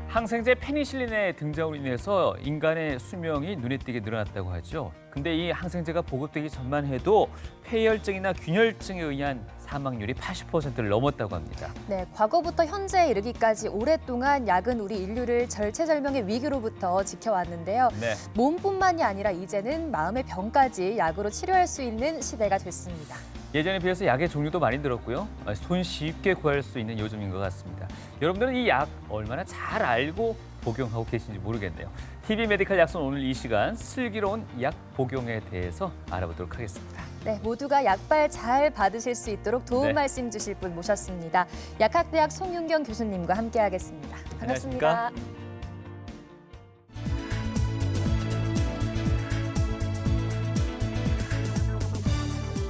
항생제 페니실린의 등장으로 인해서 인간의 수명이 눈에 띄게 늘어났다고 하죠. 근데 이 항생제가 보급되기 전만 해도 폐혈증이나 균혈증에 의한 사망률이 80%를 넘었다고 합니다. 네, 과거부터 현재에 이르기까지 오랫동안 약은 우리 인류를 절체절명의 위기로부터 지켜왔는데요. 네. 몸뿐만이 아니라 이제는 마음의 병까지 약으로 치료할 수 있는 시대가 됐습니다. 예전에 비해서 약의 종류도 많이 늘었고요. 손 쉽게 구할 수 있는 요즘인 것 같습니다. 여러분들은 이 약 얼마나 잘 알고 복용하고 계신지 모르겠네요. TV 메디칼 약선 오늘 이 시간 슬기로운 약 복용에 대해서 알아보도록 하겠습니다. 네, 모두가 약발 잘 받으실 수 있도록 도움 네. 말씀 주실 분 모셨습니다. 약학대학 송윤경 교수님과 함께하겠습니다. 반갑습니다. 안녕하십니까?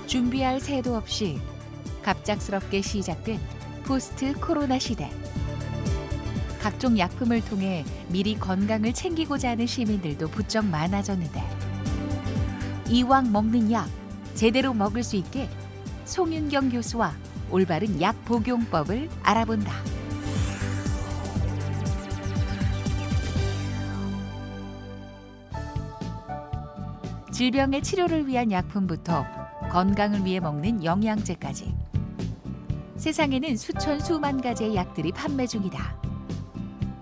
준비할 새도 없이 갑작스럽게 시작된 포스트 코로나 시대. 각종 약품을 통해 미리 건강을 챙기고자 하는 시민들도 부쩍 많아졌는데 이왕 먹는 약 제대로 먹을 수 있게 송윤경 교수와 올바른 약 복용법을 알아본다. 질병의 치료를 위한 약품부터 건강을 위해 먹는 영양제까지 세상에는 수천 수만 가지의 약들이 판매 중이다.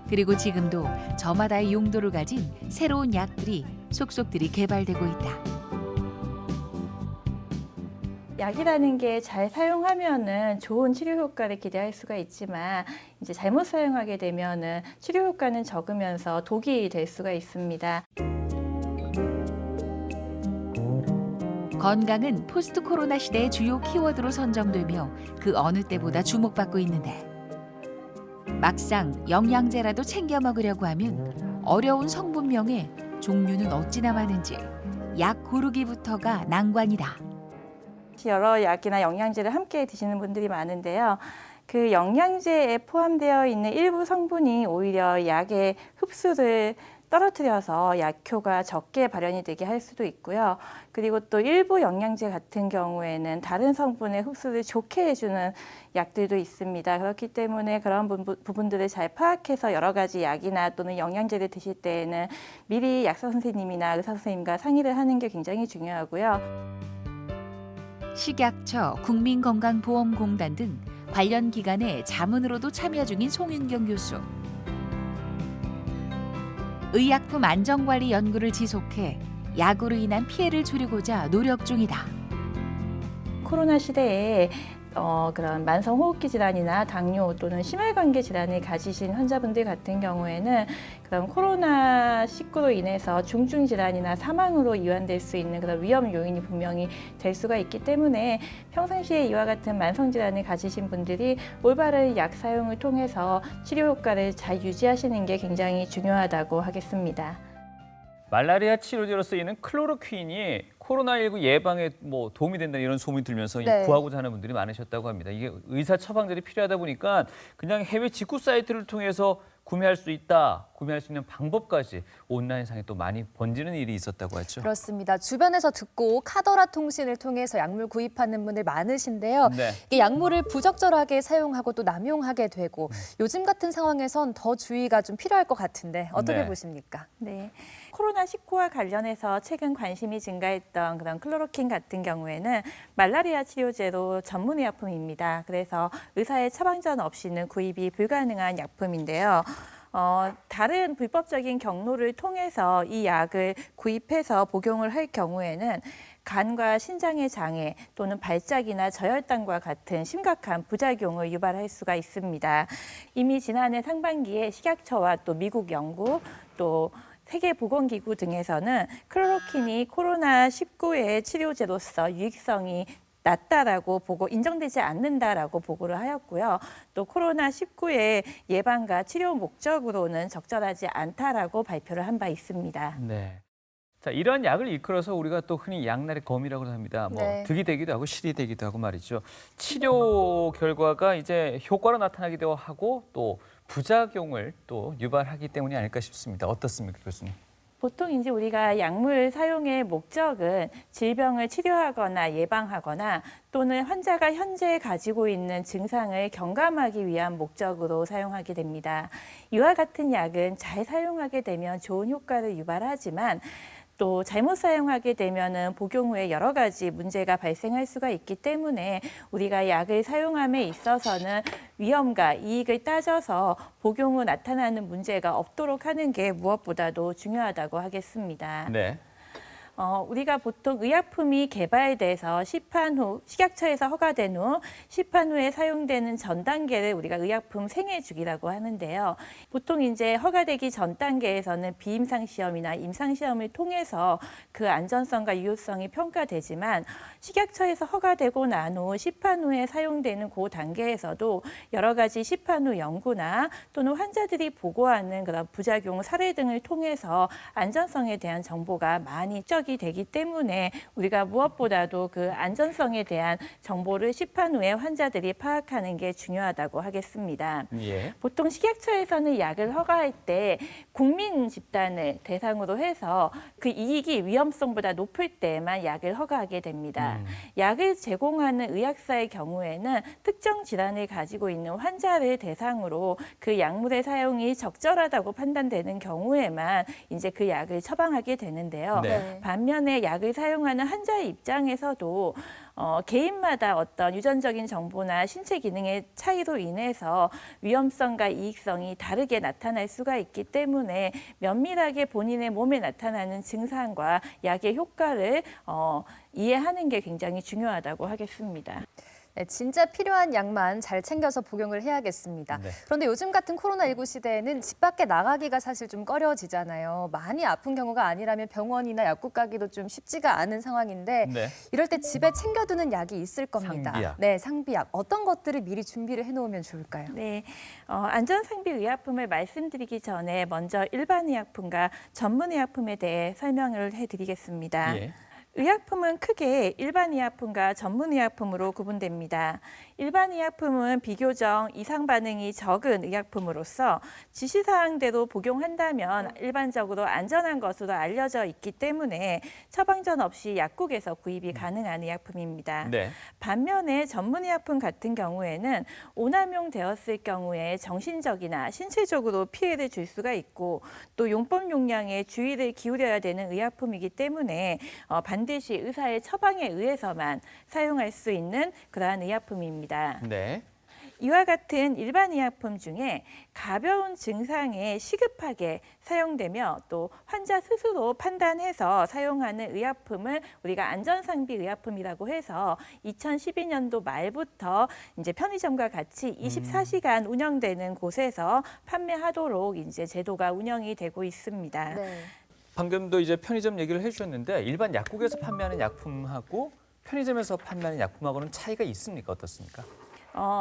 그리고 지금도 저마다의 용도를 가진 새로운 약들이 속속들이 개발되고 있다. 약이라는 게 잘 사용하면은 좋은 치료 효과를 기대할 수가 있지만 이제 잘못 사용하게 되면은 치료 효과는 적으면서 독이 될 수가 있습니다. 건강은 포스트 코로나 시대의 주요 키워드로 선정되며 그 어느 때보다 주목받고 있는데 막상 영양제라도 챙겨 먹으려고 하면 어려운 성분명에 종류는 어찌나 많은지 약 고르기부터가 난관이다. 여러 약이나 영양제를 함께 드시는 분들이 많은데요. 그 영양제에 포함되어 있는 일부 성분이 오히려 약의 흡수를 떨어뜨려서 약효가 적게 발현이 되게 할 수도 있고요. 그리고 또 일부 영양제 같은 경우에는 다른 성분의 흡수를 좋게 해주는 약들도 있습니다. 그렇기 때문에 그런 부분들을 잘 파악해서 여러 가지 약이나 또는 영양제를 드실 때에는 미리 약사 선생님이나 의사 선생님과 상의를 하는 게 굉장히 중요하고요. 식약처, 국민건강보험공단 등 관련 기관의 자문으로도 참여 중인 송윤경 교수. 의약품 안전관리 연구를 지속해 약으로 인한 피해를 줄이고자 노력 중이다. 코로나 시대에 그런 만성호흡기 질환이나 당뇨 또는 심혈관계 질환을 가지신 환자분들 같은 경우에는 그런 코로나19로 인해서 중증 질환이나 사망으로 이완될 수 있는 그런 위험 요인이 분명히 될 수가 있기 때문에 평상시에 이와 같은 만성 질환을 가지신 분들이 올바른 약 사용을 통해서 치료 효과를 잘 유지하시는 게 굉장히 중요하다고 하겠습니다. 말라리아 치료제로 쓰이는 클로로퀸이 코로나19 예방에 도움이 된다 이런 소문이 들면서 네. 구하고자 하는 분들이 많으셨다고 합니다. 이게 의사 처방전이 필요하다 보니까 그냥 해외 직구 사이트를 통해서 구매할 수 있다, 구매할 수 있는 방법까지 온라인상에 또 많이 번지는 일이 있었다고 하죠. 그렇습니다. 주변에서 듣고 카더라 통신을 통해서 약물 구입하는 분들 많으신데요. 네. 이 약물을 부적절하게 사용하고 또 남용하게 되고 요즘 같은 상황에선 더 주의가 좀 필요할 것 같은데 어떻게 네. 보십니까? 네. 코로나19와 관련해서 최근 관심이 증가했던 그런 클로로킨 같은 경우에는 말라리아 치료제로 전문의약품입니다. 그래서 의사의 처방전 없이는 구입이 불가능한 약품인데요. 다른 불법적인 경로를 통해서 이 약을 구입해서 복용을 할 경우에는 간과 신장의 장애 또는 발작이나 저혈당과 같은 심각한 부작용을 유발할 수가 있습니다. 이미 지난해 상반기에 식약처와 또 미국 연구 또 세계보건기구 등에서는 클로로킨이 코로나19의 치료제로서 유익성이 낮다라고 보고 인정되지 않는다라고 보고를 하였고요. 또 코로나19의 예방과 치료 목적으로는 적절하지 않다라고 발표를 한 바 있습니다. 네. 자, 이러한 약을 일컬어서 우리가 또 흔히 약날의 검이라고 합니다. 네. 득이 되기도 하고 실이 되기도 하고 말이죠. 치료 결과가 이제 효과로 나타나기도 하고 또 부작용을 또 유발하기 때문이 아닐까 싶습니다. 어떻습니까, 교수님? 보통 이제 우리가 약물 사용의 목적은 질병을 치료하거나 예방하거나 또는 환자가 현재 가지고 있는 증상을 경감하기 위한 목적으로 사용하게 됩니다. 이와 같은 약은 잘 사용하게 되면 좋은 효과를 유발하지만 또 잘못 사용하게 되면은 복용 후에 여러 가지 문제가 발생할 수가 있기 때문에 우리가 약을 사용함에 있어서는 위험과 이익을 따져서 복용 후 나타나는 문제가 없도록 하는 게 무엇보다도 중요하다고 하겠습니다. 네. 우리가 보통 의약품이 개발돼서 시판 후, 식약처에서 허가된 후 시판 후에 사용되는 전 단계를 우리가 의약품 생애 주기라고 하는데요. 보통 이제 허가되기 전 단계에서는 비임상 시험이나 임상 시험을 통해서 그 안전성과 유효성이 평가되지만 식약처에서 허가되고 난 후 시판 후에 사용되는 그 단계에서도 여러 가지 시판 후 연구나 또는 환자들이 보고하는 그런 부작용 사례 등을 통해서 안전성에 대한 정보가 많이 이 되기 때문에 우리가 무엇보다도 그 안전성에 대한 정보를 시판 후에 환자들이 파악하는 게 중요하다고 하겠습니다. 예. 보통 식약처에서는 약을 허가할 때 국민 집단을 대상으로 해서 그 이익이 위험성보다 높을 때만 약을 허가하게 됩니다. 약을 제공하는 의약사의 경우에는 특정 질환을 가지고 있는 환자를 대상으로 그 약물의 사용이 적절하다고 판단되는 경우에만 이제 그 약을 처방하게 되는데요. 네. 반면에 약을 사용하는 환자의 입장에서도 개인마다 어떤 유전적인 정보나 신체 기능의 차이로 인해서 위험성과 이익성이 다르게 나타날 수가 있기 때문에 면밀하게 본인의 몸에 나타나는 증상과 약의 효과를 이해하는 게 굉장히 중요하다고 하겠습니다. 네, 진짜 필요한 약만 잘 챙겨서 복용을 해야겠습니다. 네. 그런데 요즘 같은 코로나19 시대에는 집 밖에 나가기가 사실 좀 꺼려지잖아요. 많이 아픈 경우가 아니라면 병원이나 약국 가기도 좀 쉽지가 않은 상황인데 네. 이럴 때 집에 챙겨두는 약이 있을 겁니다. 상비약. 네, 상비약. 어떤 것들을 미리 준비를 해놓으면 좋을까요? 네, 안전상비 의약품을 말씀드리기 전에 먼저 일반 의약품과 전문 의약품에 대해 설명을 해드리겠습니다. 예. 의약품은 크게 일반 의약품과 전문 의약품으로 구분됩니다. 일반 의약품은 비교적 이상 반응이 적은 의약품으로서 지시사항대로 복용한다면 일반적으로 안전한 것으로 알려져 있기 때문에 처방전 없이 약국에서 구입이 가능한 의약품입니다. 네. 반면에 전문 의약품 같은 경우에는 오남용되었을 경우에 정신적이나 신체적으로 피해를 줄 수가 있고 또 용법 용량에 주의를 기울여야 되는 의약품이기 때문에 반드시 의사의 처방에 의해서만 사용할 수 있는 그러한 의약품입니다. 네. 이와 같은 일반 의약품 중에 가벼운 증상에 시급하게 사용되며 또 환자 스스로 판단해서 사용하는 의약품을 우리가 안전상비 의약품이라고 해서 2012년도 말부터 이제 편의점과 같이 24시간 운영되는 곳에서 판매하도록 이제 제도가 운영이 되고 있습니다. 네. 방금도 이제 편의점 얘기를 해주셨는데 일반 약국에서 판매하는 약품하고 편의점에서 판매하는 약품하고는 차이가 있습니까? 어떻습니까?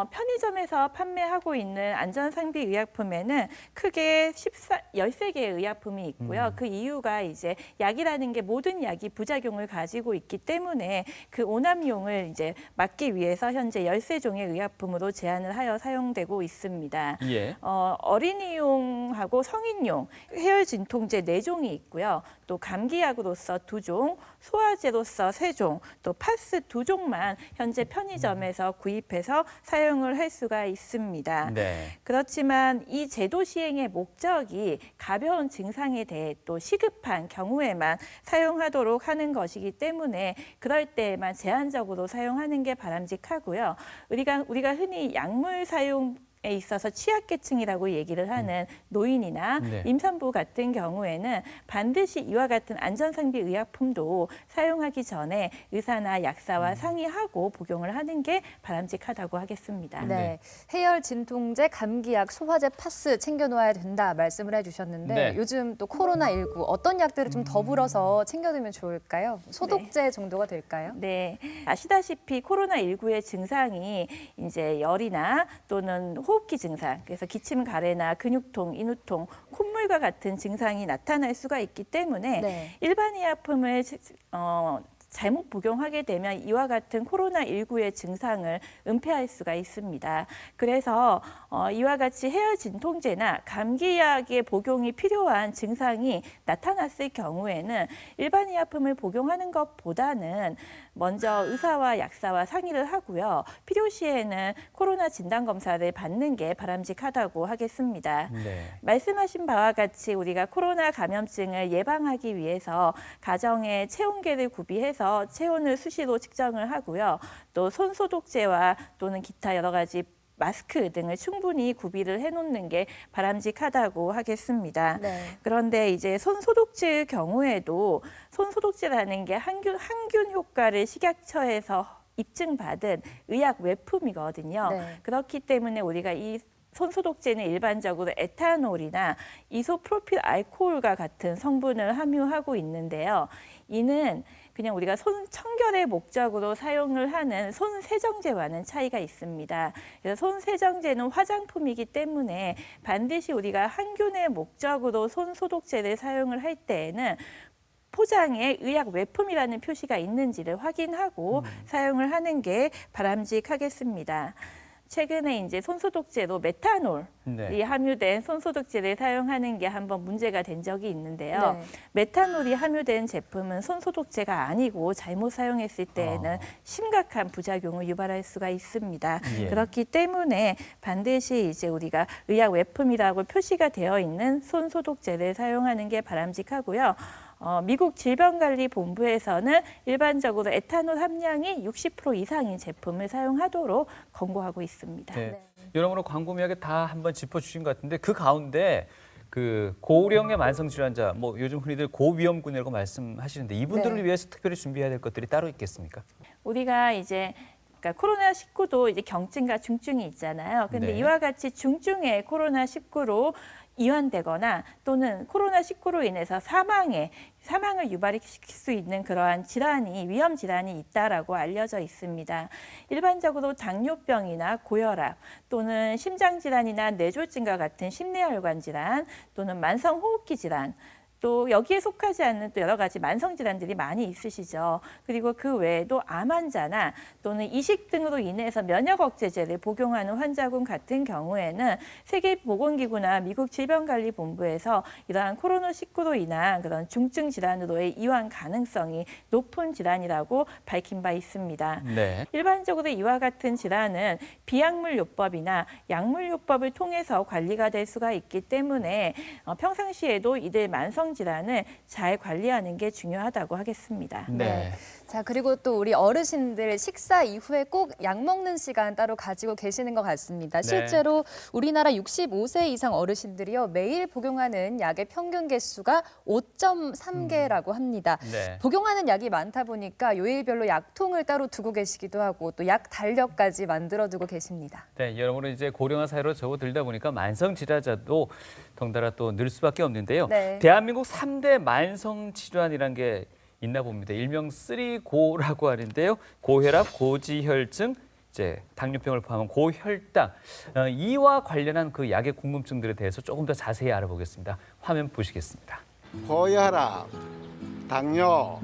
편의점에서 판매하고 있는 안전상비 의약품에는 크게 13개의 의약품이 있고요. 그 이유가 이제 약이라는 게 모든 약이 부작용을 가지고 있기 때문에 그 오남용을 이제 막기 위해서 현재 13종의 의약품으로 제한을 하여 사용되고 있습니다. 예. 어린이용하고 성인용, 해열 진통제 4종이 있고요. 또 감기약으로서 2종, 소화제로서 3종, 또 파스 2종만 현재 편의점에서 구입해서 사용을 할 수가 있습니다. 네. 그렇지만 이 제도 시행의 목적이 가벼운 증상에 대해 또 시급한 경우에만 사용하도록 하는 것이기 때문에 그럴 때에만 제한적으로 사용하는 게 바람직하고요. 우리가 흔히 약물 사용 에 있어서 취약계층이라고 얘기를 하는 노인이나 네. 임산부 같은 경우에는 반드시 이와 같은 안전상비 의약품도 사용하기 전에 의사나 약사와 상의하고 복용을 하는 게 바람직하다고 하겠습니다. 네. 해열 진통제, 감기약, 소화제, 파스 챙겨놓아야 된다 말씀을 해주셨는데 네. 요즘 또 코로나19 어떤 약들을 좀 더불어서 챙겨두면 좋을까요? 소독제 정도가 될까요? 네, 아시다시피 코로나19의 증상이 이제 열이나 또는 호흡기 증상, 그래서 기침, 가래나 근육통, 인후통, 콧물과 같은 증상이 나타날 수가 있기 때문에 네. 일반 의약품을 잘못 복용하게 되면 이와 같은 코로나19의 증상을 은폐할 수가 있습니다. 그래서 이와 같이 해열 진통제나 감기약의 복용이 필요한 증상이 나타났을 경우에는 일반 의약품을 복용하는 것보다는 먼저 의사와 약사와 상의를 하고요. 필요시에는 코로나 진단 검사를 받는 게 바람직하다고 하겠습니다. 네. 말씀하신 바와 같이 우리가 코로나 감염증을 예방하기 위해서 가정에 체온계를 구비해서 체온을 수시로 측정을 하고요. 또 손소독제와 또는 기타 여러 가지 마스크 등을 충분히 구비를 해놓는 게 바람직하다고 하겠습니다. 네. 그런데 이제 손소독제의 경우에도 손소독제라는 게 항균 효과를 식약처에서 입증받은 의약 외품이거든요. 네. 그렇기 때문에 우리가 이 손소독제는 일반적으로 에탄올이나 이소프로필 알코올과 같은 성분을 함유하고 있는데요. 이는 그냥 우리가 손 청결의 목적으로 사용을 하는 손 세정제와는 차이가 있습니다. 그래서 손 세정제는 화장품이기 때문에 반드시 우리가 항균의 목적으로 손 소독제를 사용을 할 때에는 포장에 의약 외품이라는 표시가 있는지를 확인하고 사용을 하는 게 바람직하겠습니다. 최근에 이제 손소독제로 메탄올이 네. 함유된 손소독제를 사용하는 게 한번 문제가 된 적이 있는데요. 네. 메탄올이 함유된 제품은 손소독제가 아니고 잘못 사용했을 때에는 심각한 부작용을 유발할 수가 있습니다. 예. 그렇기 때문에 반드시 이제 우리가 의약 외품이라고 표시가 되어 있는 손소독제를 사용하는 게 바람직하고요. 미국 질병관리본부에서는 일반적으로 에탄올 함량이 60% 이상인 제품을 사용하도록 권고하고 있습니다. 네. 여러모로 광범위하게 다 한번 짚어주신 것 같은데 그 가운데 그 고령의 만성 질환자, 뭐 요즘 흔히들 고위험군이라고 말씀하시는데 이분들을 네. 위해서 특별히 준비해야 될 것들이 따로 있겠습니까? 우리가 이제 그러니까 코로나19도 이제 경증과 중증이 있잖아요. 근데 네. 이와 같이 중증의 코로나19로 이완되거나 또는 코로나19로 인해서 사망을 유발시킬 수 있는 그러한 질환이 위험 질환이 있다라고 알려져 있습니다. 일반적으로 당뇨병이나 고혈압 또는 심장 질환이나 뇌졸중과 같은 심내혈관 질환 또는 만성 호흡기 질환 또 여기에 속하지 않는 또 여러 가지 만성 질환들이 많이 있으시죠. 그리고 그 외에도 암 환자나 또는 이식 등으로 인해서 면역 억제제를 복용하는 환자군 같은 경우에는 세계보건기구나 미국 질병관리본부에서 이러한 코로나19로 인한 그런 중증 질환으로의 이완 가능성이 높은 질환이라고 밝힌 바 있습니다. 네. 일반적으로 이와 같은 질환은 비약물요법이나 약물요법을 통해서 관리가 될 수가 있기 때문에 평상시에도 이들 만성 질환을 잘 관리하는 게 중요하다고 하겠습니다. 네. 자, 그리고 또 우리 어르신들 식사 이후에 꼭 약 먹는 시간 따로 가지고 계시는 것 같습니다. 네. 실제로 우리나라 65세 이상 어르신들이요, 매일 복용하는 약의 평균 개수가 5.3개라고 합니다. 네. 복용하는 약이 많다 보니까 요일별로 약통을 따로 두고 계시기도 하고 또 약 달력까지 만들어 두고 계십니다. 네, 여러모로 이제 고령화 사회로 접어들다 보니까 만성 질환자도 덩달아 또 늘 수밖에 없는데요. 네. 대한민국 3대 만성 질환이란 게 있나 봅니다. 일명 3고라고 하는데요. 고혈압, 고지혈증, 이제 당뇨병을 포함한 고혈당. 이와 관련한 그 약의 궁금증들에 대해서 조금 더 자세히 알아보겠습니다. 화면 보시겠습니다. 고혈압, 당뇨,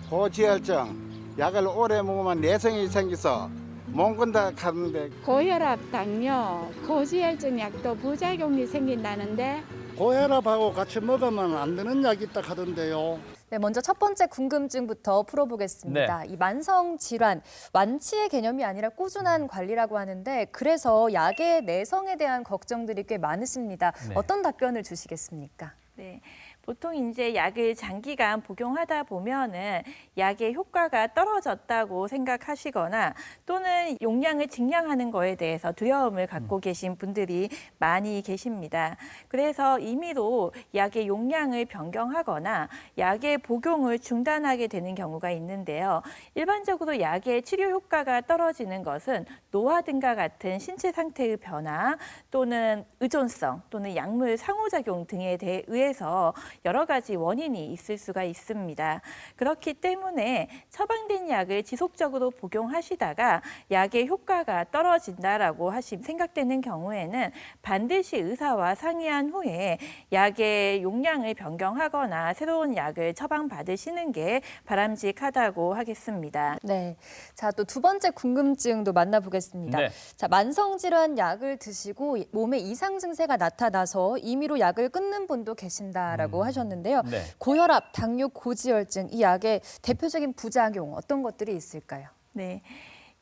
고지혈증 약을 오래 먹으면 내성이 생겨서 못 건다 하는데 고혈압, 당뇨, 고지혈증 약도 부작용이 생긴다는데 고혈압하고 같이 먹으면 안 되는 약이 있다 하던데요. 네, 먼저 첫 번째 궁금증부터 풀어보겠습니다. 이 만성 질환, 완치의 개념이 아니라 꾸준한 관리라고 하는데 그래서 약의 내성에 대한 걱정들이 꽤 많으십니다. 네. 어떤 답변을 주시겠습니까? 네. 보통 이제 약을 장기간 복용하다 보면은 약의 효과가 떨어졌다고 생각하시거나 또는 용량을 증량하는 거에 대해서 두려움을 갖고 계신 분들이 많이 계십니다. 그래서 임의로 약의 용량을 변경하거나 약의 복용을 중단하게 되는 경우가 있는데요. 일반적으로 약의 치료 효과가 떨어지는 것은 노화 등과 같은 신체 상태의 변화 또는 의존성 또는 약물 상호작용 등에 의해서 여러 가지 원인이 있을 수가 있습니다. 그렇기 때문에 처방된 약을 지속적으로 복용하시다가 약의 효과가 떨어진다라고 생각되는 경우에는 반드시 의사와 상의한 후에 약의 용량을 변경하거나 새로운 약을 처방받으시는 게 바람직하다고 하겠습니다. 네. 자, 또 두 번째 궁금증도 만나보겠습니다. 네. 자, 만성질환 약을 드시고 몸에 이상 증세가 나타나서 임의로 약을 끊는 분도 계신다라고 하셨는데요. 네. 고혈압, 당뇨, 고지혈증 이 약의 대표적인 부작용 어떤 것들이 있을까요? 네.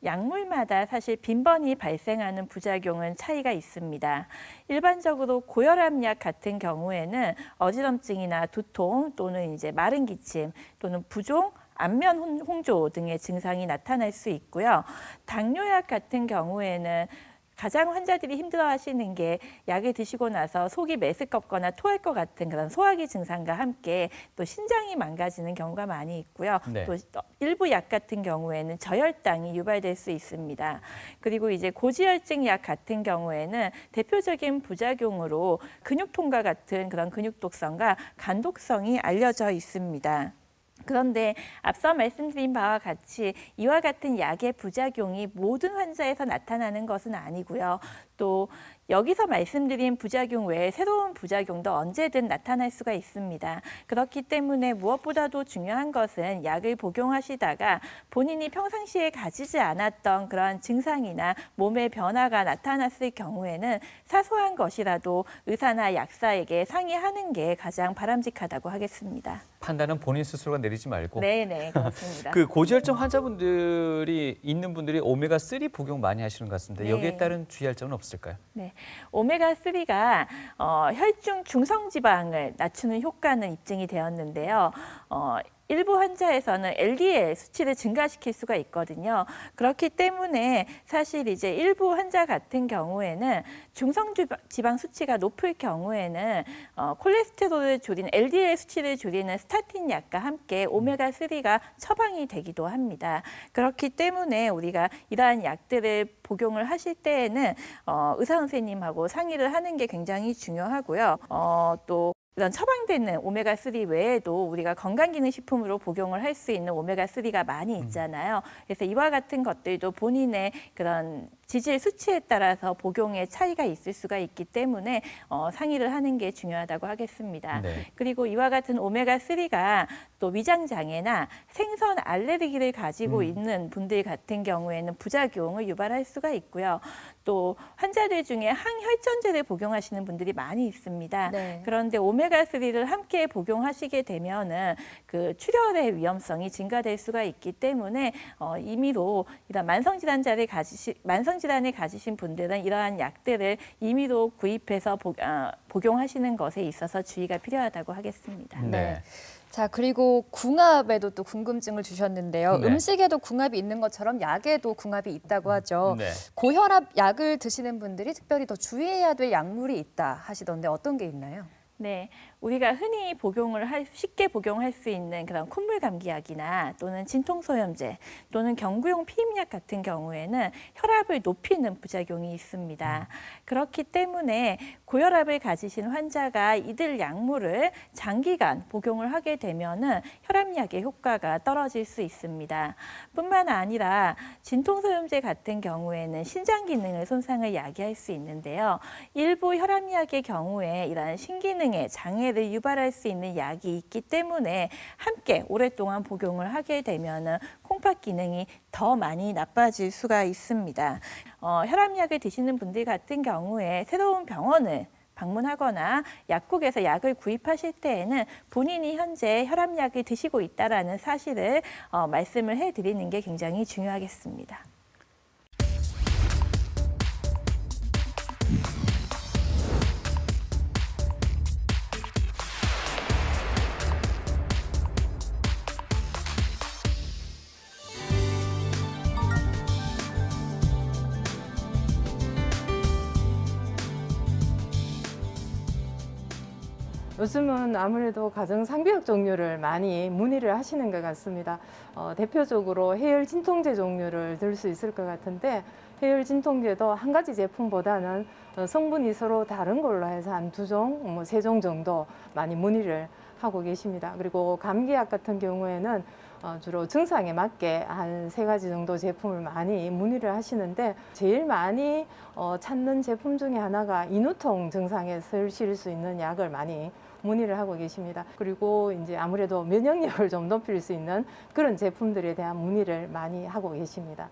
약물마다 사실 빈번히 발생하는 부작용은 차이가 있습니다. 일반적으로 고혈압약 같은 경우에는 어지럼증이나 두통 또는 이제 마른 기침 또는 부종, 안면 홍조 등의 증상이 나타날 수 있고요. 당뇨약 같은 경우에는 가장 환자들이 힘들어하시는 게 약을 드시고 나서 속이 메스껍거나 토할 것 같은 그런 소화기 증상과 함께 또 신장이 망가지는 경우가 많이 있고요. 네. 또 일부 약 같은 경우에는 저혈당이 유발될 수 있습니다. 그리고 이제 고지혈증 약 같은 경우에는 대표적인 부작용으로 근육통과 같은 그런 근육독성과 간독성이 알려져 있습니다. 그런데 앞서 말씀드린 바와 같이 이와 같은 약의 부작용이 모든 환자에서 나타나는 것은 아니고요. 또 여기서 말씀드린 부작용 외에 새로운 부작용도 언제든 나타날 수가 있습니다. 그렇기 때문에 무엇보다도 중요한 것은 약을 복용하시다가 본인이 평상시에 가지지 않았던 그런 증상이나 몸의 변화가 나타났을 경우에는 사소한 것이라도 의사나 약사에게 상의하는 게 가장 바람직하다고 하겠습니다. 판단은 본인 스스로가 내리지 말고. 네, 그렇습니다. 그 고지혈증 환자분들이 있는 분들이 오메가3 복용 많이 하시는 것 같습니다. 네. 여기에 따른 주의할 점은 없을까요? 네, 오메가3가 혈중 중성지방을 낮추는 효과는 입증이 되었는데요. 일부 환자에서는 LDL 수치를 증가시킬 수가 있거든요. 그렇기 때문에 사실 이제 일부 환자 같은 경우에는 중성지방 수치가 높을 경우에는 콜레스테롤을 줄이는 LDL 수치를 줄이는 스타틴 약과 함께 오메가3가 처방이 되기도 합니다. 그렇기 때문에 우리가 이러한 약들을 복용을 하실 때에는 의사 선생님하고 상의를 하는 게 굉장히 중요하고요. 또 이런 처방되는 오메가3 외에도 우리가 건강기능식품으로 복용을 할 수 있는 오메가3가 많이 있잖아요. 그래서 이와 같은 것들도 본인의 그런 지질 수치에 따라서 복용의 차이가 있을 수가 있기 때문에 상의를 하는 게 중요하다고 하겠습니다. 네. 그리고 이와 같은 오메가3가 또 위장장애나 생선 알레르기를 가지고 있는 분들 같은 경우에는 부작용을 유발할 수가 있고요. 또 환자들 중에 항혈전제를 복용하시는 분들이 많이 있습니다. 네. 그런데 오메가3를 함께 복용하시게 되면은 그 출혈의 위험성이 증가될 수가 있기 때문에 임의로 이런 만성질환을 가지신 분들은 이러한 약들을 임의로 구입해서 복용하시는 것에 있어서 주의가 필요하다고 하겠습니다. 네. 자, 그리고 궁합에도 또 궁금증을 주셨는데요. 네. 음식에도 궁합이 있는 것처럼 약에도 궁합이 있다고 하죠. 네. 고혈압 약을 드시는 분들이 특별히 더 주의해야 될 약물이 있다 하시던데 어떤 게 있나요? 네, 우리가 흔히 쉽게 복용할 수 있는 그런 콧물 감기약이나 또는 진통소염제 또는 경구용 피임약 같은 경우에는 혈압을 높이는 부작용이 있습니다. 그렇기 때문에 고혈압을 가지신 환자가 이들 약물을 장기간 복용을 하게 되면은 혈압약의 효과가 떨어질 수 있습니다. 뿐만 아니라 진통소염제 같은 경우에는 신장 기능을 손상을 야기할 수 있는데요. 일부 혈압약의 경우에 이러한 신기능의 장애를 유발할 수 있는 약이 있기 때문에 함께 오랫동안 복용을 하게 되면은 콩팥 기능이 더 많이 나빠질 수가 있습니다. 혈압약을 드시는 분들 같은 경우에 새로운 병원을 방문하거나 약국에서 약을 구입하실 때에는 본인이 현재 혈압약을 드시고 있다라는 사실을 말씀을 해드리는 게 굉장히 중요하겠습니다. 요즘은 아무래도 가정 상비약 종류를 많이 문의를 하시는 것 같습니다. 대표적으로 해열 진통제 종류를 들 수 있을 것 같은데 해열 진통제도 한 가지 제품보다는 성분이 서로 다른 걸로 해서 한 2종, 3종 정도 많이 문의를 하고 계십니다. 그리고 감기약 같은 경우에는 주로 증상에 맞게 한 3가지 정도 제품을 많이 문의를 하시는데 제일 많이 찾는 제품 중에 하나가 인후통 증상에 쓰실 수 있는 약을 많이 문의를 하고 계십니다. 그리고 이제 아무래도 면역력을 좀 높일 수 있는 그런 제품들에 대한 문의를 많이 하고 계십니다.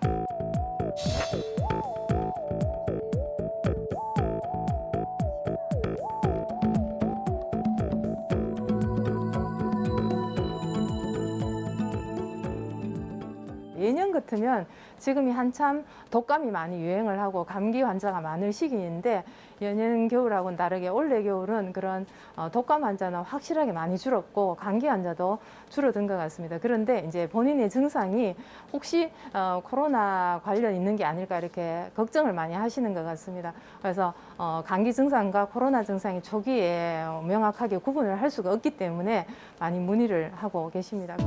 예년 같으면 지금이 한참 독감이 많이 유행을 하고 감기 환자가 많을 시기인데 예년 겨울하고는 다르게 올해 겨울은 그런 독감 환자는 확실하게 많이 줄었고 감기 환자도 줄어든 것 같습니다. 그런데 이제 본인의 증상이 혹시 코로나 관련 있는 게 아닐까 이렇게 걱정을 많이 하시는 것 같습니다. 그래서 감기 증상과 코로나 증상이 초기에 명확하게 구분을 할 수가 없기 때문에 많이 문의를 하고 계십니다.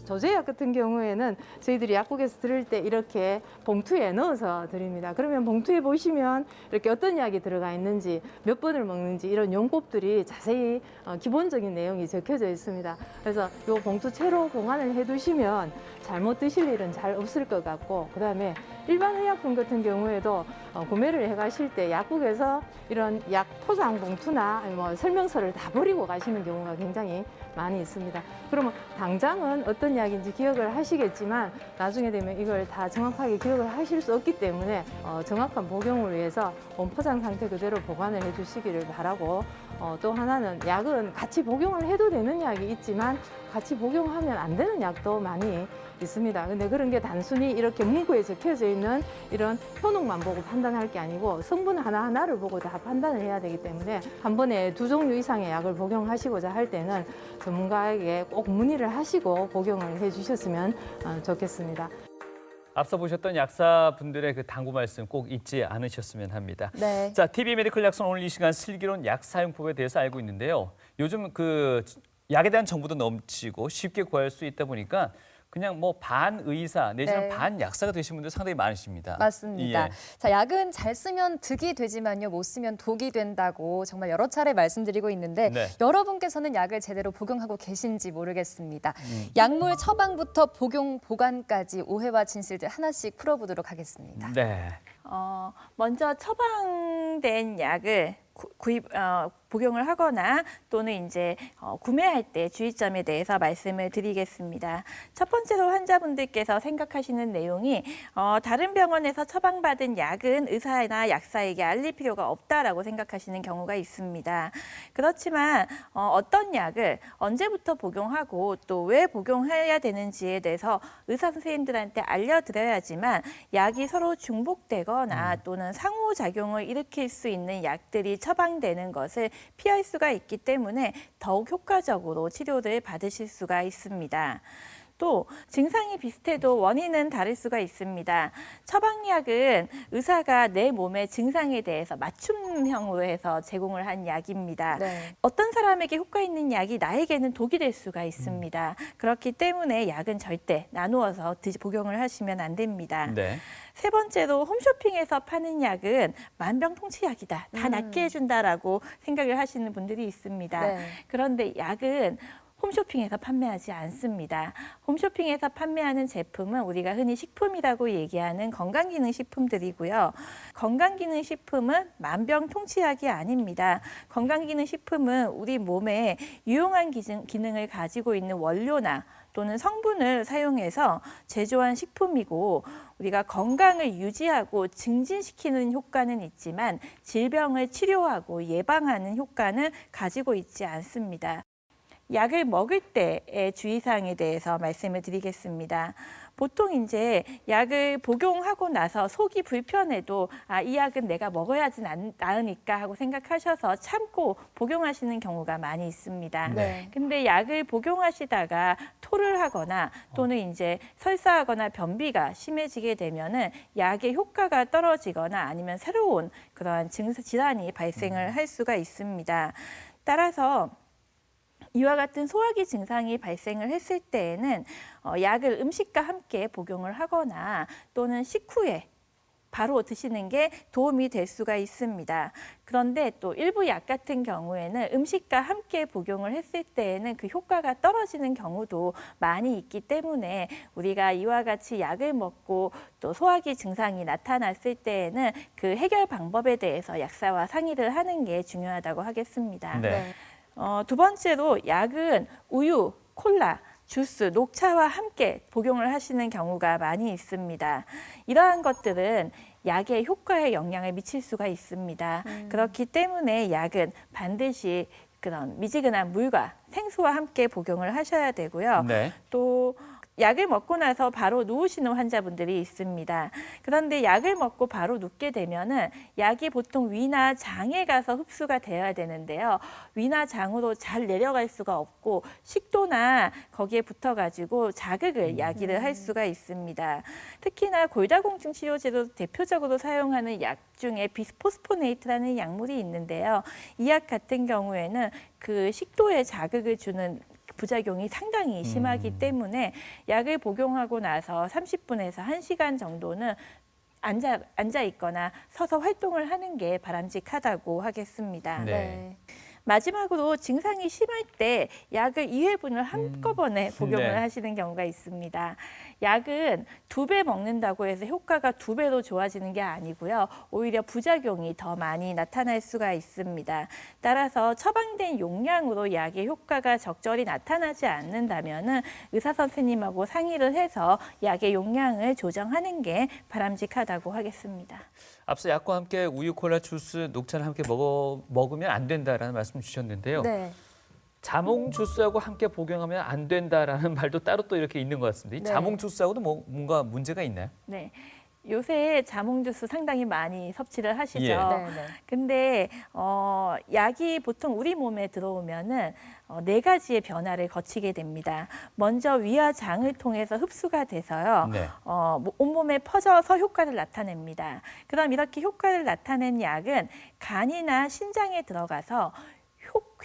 조제약 같은 경우에는 저희들이 약국에서 들을 때 이렇게 봉투에 넣어서 드립니다. 그러면 봉투에 보시면 이렇게 어떤 약이 들어가 있는지, 몇 번을 먹는지 이런 용법들이 자세히 기본적인 내용이 적혀져 있습니다. 그래서 이 봉투채로 보관을 해두시면 잘못 드실 일은 잘 없을 것 같고, 그다음에 일반 의약품 같은 경우에도 구매를 해가실 때 약국에서 이런 약 포장 봉투나 뭐 설명서를 다 버리고 가시는 경우가 굉장히 많이 있습니다. 그러면 당장은 어떤 약인지 기억을 하시겠지만 나중에 되면 이걸 다 정확하게 기억을 하실 수 없기 때문에 정확한 복용을 위해서 원포장 상태 그대로 보관을 해주시기를 바라고, 또 하나는 약은 같이 복용을 해도 되는 약이 있지만 같이 복용하면 안 되는 약도 많이 있습니다. 근데 그런 게 단순히 이렇게 문구에 적혀져 있는 이런 효능만 보고 판단할 게 아니고 성분 하나하나를 보고 다 판단을 해야 되기 때문에 한 번에 2종류 이상의 약을 복용하시고자 할 때는 전문가에게 꼭 문의를 하시고 복용을 해주셨으면 좋겠습니다. 앞서 보셨던 약사분들의 그 당부 말씀 꼭 잊지 않으셨으면 합니다. 네. 자, TV 메디컬 약선 오늘 이 시간 슬기로운 약 사용법에 대해서 알고 있는데요. 요즘 그 약에 대한 정보도 넘치고 쉽게 구할 수 있다 보니까 그냥 뭐 반의사 내지는 네. 반약사가 되신 분들 상당히 많으십니다. 맞습니다. 예. 자, 약은 잘 쓰면 득이 되지만요, 못 쓰면 독이 된다고 정말 여러 차례 말씀드리고 있는데 네. 여러분께서는 약을 제대로 복용하고 계신지 모르겠습니다. 약물 처방부터 복용 보관까지 오해와 진실들 하나씩 풀어보도록 하겠습니다. 네. 먼저 처방된 약을 복용을 하거나 또는 이제 구매할 때 주의점에 대해서 말씀을 드리겠습니다. 첫 번째로 환자분들께서 생각하시는 내용이 다른 병원에서 처방받은 약은 의사나 약사에게 알릴 필요가 없다라고 생각하시는 경우가 있습니다. 그렇지만 어떤 약을 언제부터 복용하고 또 왜 복용해야 되는지에 대해서 의사 선생님들한테 알려드려야지만 약이 서로 중복되거나 또는 상호작용을 일으킬 수 있는 약들이 처방되는 것을 피할 수가 있기 때문에 더욱 효과적으로 치료를 받으실 수가 있습니다. 또 증상이 비슷해도 원인은 다를 수가 있습니다. 처방약은 의사가 내 몸의 증상에 대해서 맞춤형으로 해서 제공을 한 약입니다. 네. 어떤 사람에게 효과 있는 약이 나에게는 독이 될 수가 있습니다. 그렇기 때문에 약은 절대 나누어서 복용을 하시면 안 됩니다. 네. 세 번째로 홈쇼핑에서 파는 약은 만병통치약이다. 다 낫게 해준다라고 생각을 하시는 분들이 있습니다. 네. 그런데 약은 홈쇼핑에서 판매하지 않습니다. 홈쇼핑에서 판매하는 제품은 우리가 흔히 식품이라고 얘기하는 건강기능식품들이고요. 건강기능식품은 만병통치약이 아닙니다. 건강기능식품은 우리 몸에 유용한 기능을 가지고 있는 원료나 또는 성분을 사용해서 제조한 식품이고 우리가 건강을 유지하고 증진시키는 효과는 있지만 질병을 치료하고 예방하는 효과는 가지고 있지 않습니다. 약을 먹을 때의 주의사항에 대해서 말씀을 드리겠습니다. 보통 이제 약을 복용하고 나서 속이 불편해도 이 약은 내가 먹어야지 나으니까 하고 생각하셔서 참고 복용하시는 경우가 많이 있습니다. 네. 근데 약을 복용하시다가 토를 하거나 또는 이제 설사하거나 변비가 심해지게 되면은 약의 효과가 떨어지거나 아니면 새로운 그러한 질환이 발생을 할 수가 있습니다. 따라서 이와 같은 소화기 증상이 발생을 했을 때에는 약을 음식과 함께 복용을 하거나 또는 식후에 바로 드시는 게 도움이 될 수가 있습니다. 그런데 또 일부 약 같은 경우에는 음식과 함께 복용을 했을 때에는 그 효과가 떨어지는 경우도 많이 있기 때문에 우리가 이와 같이 약을 먹고 또 소화기 증상이 나타났을 때에는 그 해결 방법에 대해서 약사와 상의를 하는 게 중요하다고 하겠습니다. 네. 두 번째로 약은 우유, 콜라, 주스, 녹차와 함께 복용을 하시는 경우가 많이 있습니다. 이러한 것들은 약의 효과에 영향을 미칠 수가 있습니다. 그렇기 때문에 약은 반드시 그런 미지근한 물과 생수와 함께 복용을 하셔야 되고요. 네. 또 약을 먹고 나서 바로 누우시는 환자분들이 있습니다. 그런데 약을 먹고 바로 눕게 되면은 약이 보통 위나 장에 가서 흡수가 되어야 되는데요. 위나 장으로 잘 내려갈 수가 없고 식도나 거기에 붙어가지고 자극을 야기를 할 수가 있습니다. 특히나 골다공증 치료제로 대표적으로 사용하는 약 중에 비스포스포네이트라는 약물이 있는데요. 이 약 같은 경우에는 그 식도에 자극을 주는 부작용이 상당히 심하기 때문에 약을 복용하고 나서 30분에서 1시간 정도는 앉아 있거나 서서 활동을 하는 게 바람직하다고 하겠습니다. 네. 마지막으로 증상이 심할 때 약을 2회분을 한꺼번에 복용을 네. 하시는 경우가 있습니다. 약은 2배 먹는다고 해서 효과가 2배로 좋아지는 게 아니고요. 오히려 부작용이 더 많이 나타날 수가 있습니다. 따라서 처방된 용량으로 약의 효과가 적절히 나타나지 않는다면 의사 선생님하고 상의를 해서 약의 용량을 조정하는 게 바람직하다고 하겠습니다. 앞서 약과 함께 우유, 콜라, 주스, 녹차를 함께 먹으면 안 된다라는 말씀 주셨는데요. 네. 자몽 주스하고 함께 복용하면 안 된다라는 말도 따로 또 이렇게 있는 것 같습니다. 이 네. 자몽 주스하고도 뭔가 문제가 있나요? 네. 요새 자몽 주스 상당히 많이 섭취를 하시죠. 예. 네, 네. 근데 약이 보통 우리 몸에 들어오면은 4가지의 변화를 거치게 됩니다. 먼저 위와 장을 통해서 흡수가 돼서요. 네. 온몸에 퍼져서 효과를 나타냅니다. 그럼 이렇게 효과를 나타낸 약은 간이나 신장에 들어가서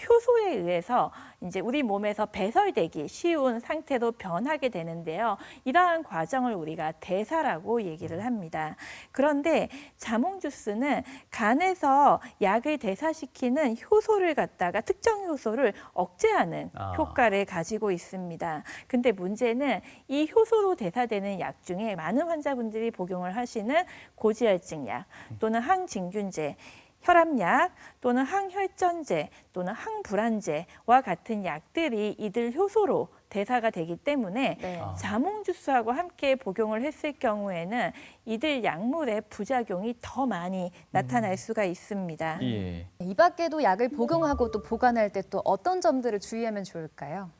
효소에 의해서 이제 우리 몸에서 배설되기 쉬운 상태로 변하게 되는데요. 이러한 과정을 우리가 대사라고 얘기를 합니다. 그런데 자몽 주스는 간에서 약을 대사시키는 효소를 갖다가 특정 효소를 억제하는 효과를 가지고 있습니다. 근데 문제는 이 효소로 대사되는 약 중에 많은 환자분들이 복용을 하시는 고지혈증 약 또는 항진균제, 혈압약 또는 항혈전제 또는 항불안제와 같은 약들이 이들 효소로 대사가 되기 때문에 네. 자몽 주스하고 함께 복용을 했을 경우에는 이들 약물의 부작용이 더 많이 나타날 수가 있습니다. 예. 이 밖에도 약을 복용하고 또 보관할 때 또 어떤 점들을 주의하면 좋을까요?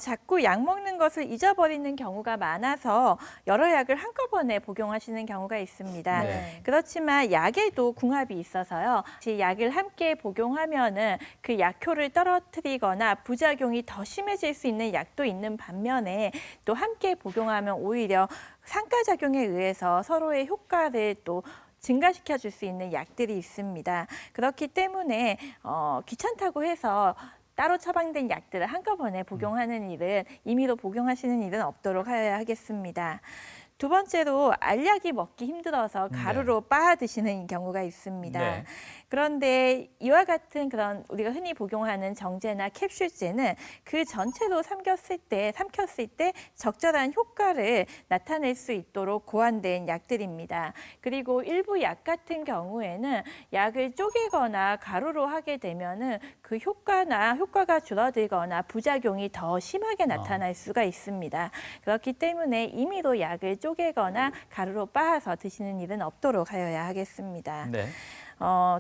자꾸 약 먹는 것을 잊어버리는 경우가 많아서 여러 약을 한꺼번에 복용하시는 경우가 있습니다. 네. 그렇지만 약에도 궁합이 있어서요. 약을 함께 복용하면은 그 약효를 떨어뜨리거나 부작용이 더 심해질 수 있는 약도 있는 반면에 또 함께 복용하면 오히려 상가작용에 의해서 서로의 효과를 또 증가시켜 줄 수 있는 약들이 있습니다. 그렇기 때문에 귀찮다고 해서 따로 처방된 약들을 한꺼번에 복용하는 일은 임의로 복용하시는 일은 없도록 하여야 하겠습니다. 두 번째로 알약이 먹기 힘들어서 가루로 빻아 드시는 경우가 있습니다. 네. 그런데 이와 같은 그런 우리가 흔히 복용하는 정제나 캡슐제는 그 전체로 삼켰을 때 적절한 효과를 나타낼 수 있도록 고안된 약들입니다. 그리고 일부 약 같은 경우에는 약을 쪼개거나 가루로 하게 되면은 그 효과가 줄어들거나 부작용이 더 심하게 나타날 수가 있습니다. 그렇기 때문에 임의로 약을 쪼개거나 가루로 빻아서 드시는 일은 없도록 하여야 하겠습니다. 네.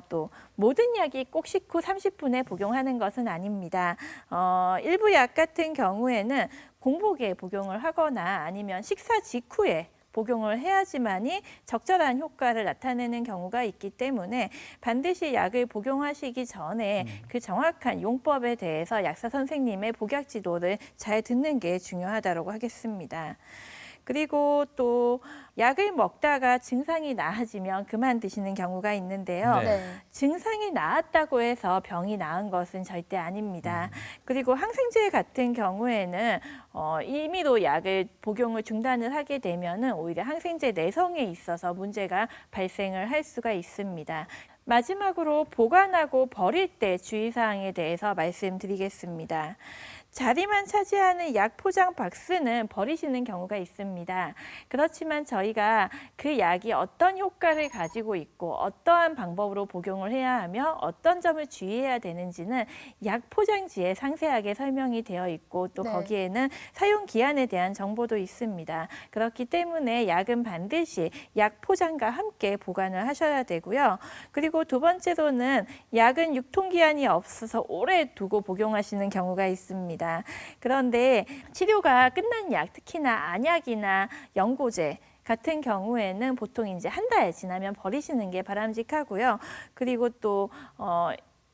또 모든 약이 꼭 식후 30분에 복용하는 것은 아닙니다. 일부 약 같은 경우에는 공복에 복용을 하거나 아니면 식사 직후에 복용을 해야지만이 적절한 효과를 나타내는 경우가 있기 때문에 반드시 약을 복용하시기 전에 그 정확한 용법에 대해서 약사 선생님의 복약 지도를 잘 듣는 게 중요하다고 하겠습니다. 그리고 또 약을 먹다가 증상이 나아지면 그만 드시는 경우가 있는데요. 네. 증상이 나았다고 해서 병이 나은 것은 절대 아닙니다. 그리고 항생제 같은 경우에는 임의로 약을 복용을 중단을 하게 되면은 오히려 항생제 내성에 있어서 문제가 발생을 할 수가 있습니다. 마지막으로 보관하고 버릴 때 주의사항에 대해서 말씀드리겠습니다. 자리만 차지하는 약 포장 박스는 버리시는 경우가 있습니다. 그렇지만 저희가 그 약이 어떤 효과를 가지고 있고 어떠한 방법으로 복용을 해야 하며 어떤 점을 주의해야 되는지는 약 포장지에 상세하게 설명이 되어 있고 또 네. 거기에는 사용 기한에 대한 정보도 있습니다. 그렇기 때문에 약은 반드시 약 포장과 함께 보관을 하셔야 되고요. 그리고 두 번째로는 약은 유통기한이 없어서 오래 두고 복용하시는 경우가 있습니다. 그런데 치료가 끝난 약, 특히나 안약이나 연고제 같은 경우에는 보통 이제 한 달 지나면 버리시는 게 바람직하고요. 그리고 또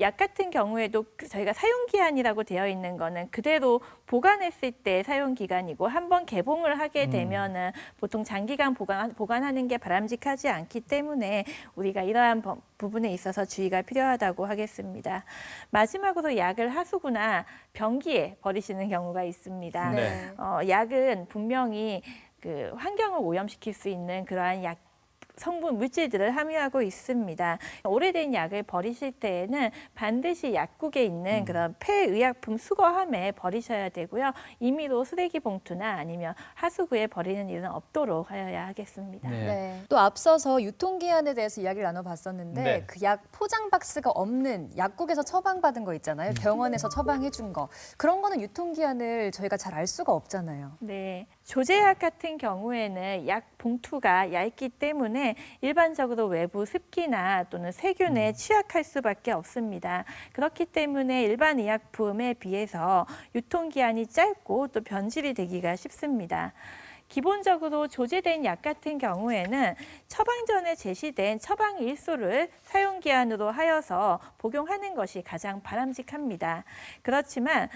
약 같은 경우에도 저희가 사용기한이라고 되어 있는 거는 그대로 보관했을 때 사용기간이고 한번 개봉을 하게 되면은 보통 장기간 보관하는 게 바람직하지 않기 때문에 우리가 이러한 부분에 있어서 주의가 필요하다고 하겠습니다. 마지막으로 약을 하수구나 변기에 버리시는 경우가 있습니다. 네. 약은 분명히 그 환경을 오염시킬 수 있는 그러한 약 성분 물질들을 함유하고 있습니다. 오래된 약을 버리실 때에는 반드시 약국에 있는 그런 폐의약품 수거함에 버리셔야 되고요. 임의로 쓰레기 봉투나 아니면 하수구에 버리는 일은 없도록 하여야 하겠습니다. 네. 네. 또 앞서서 유통기한에 대해서 이야기를 나눠봤었는데 네. 그 약 포장 박스가 없는 약국에서 처방받은 거 있잖아요. 병원에서 처방해준 거. 그런 거는 유통기한을 저희가 잘 알 수가 없잖아요. 네, 조제약 같은 경우에는 약 봉투가 얇기 때문에 일반적으로 외부 습기나 또는 세균에 취약할 수밖에 없습니다. 그렇기 때문에 일반 의약품에 비해서 유통기한이 짧고 또 변질이 되기가 쉽습니다. 기본적으로 조제된 약 같은 경우에는 처방 전에 제시된 처방 일소를 사용기한으로 하여서 복용하는 것이 가장 바람직합니다. 그렇지만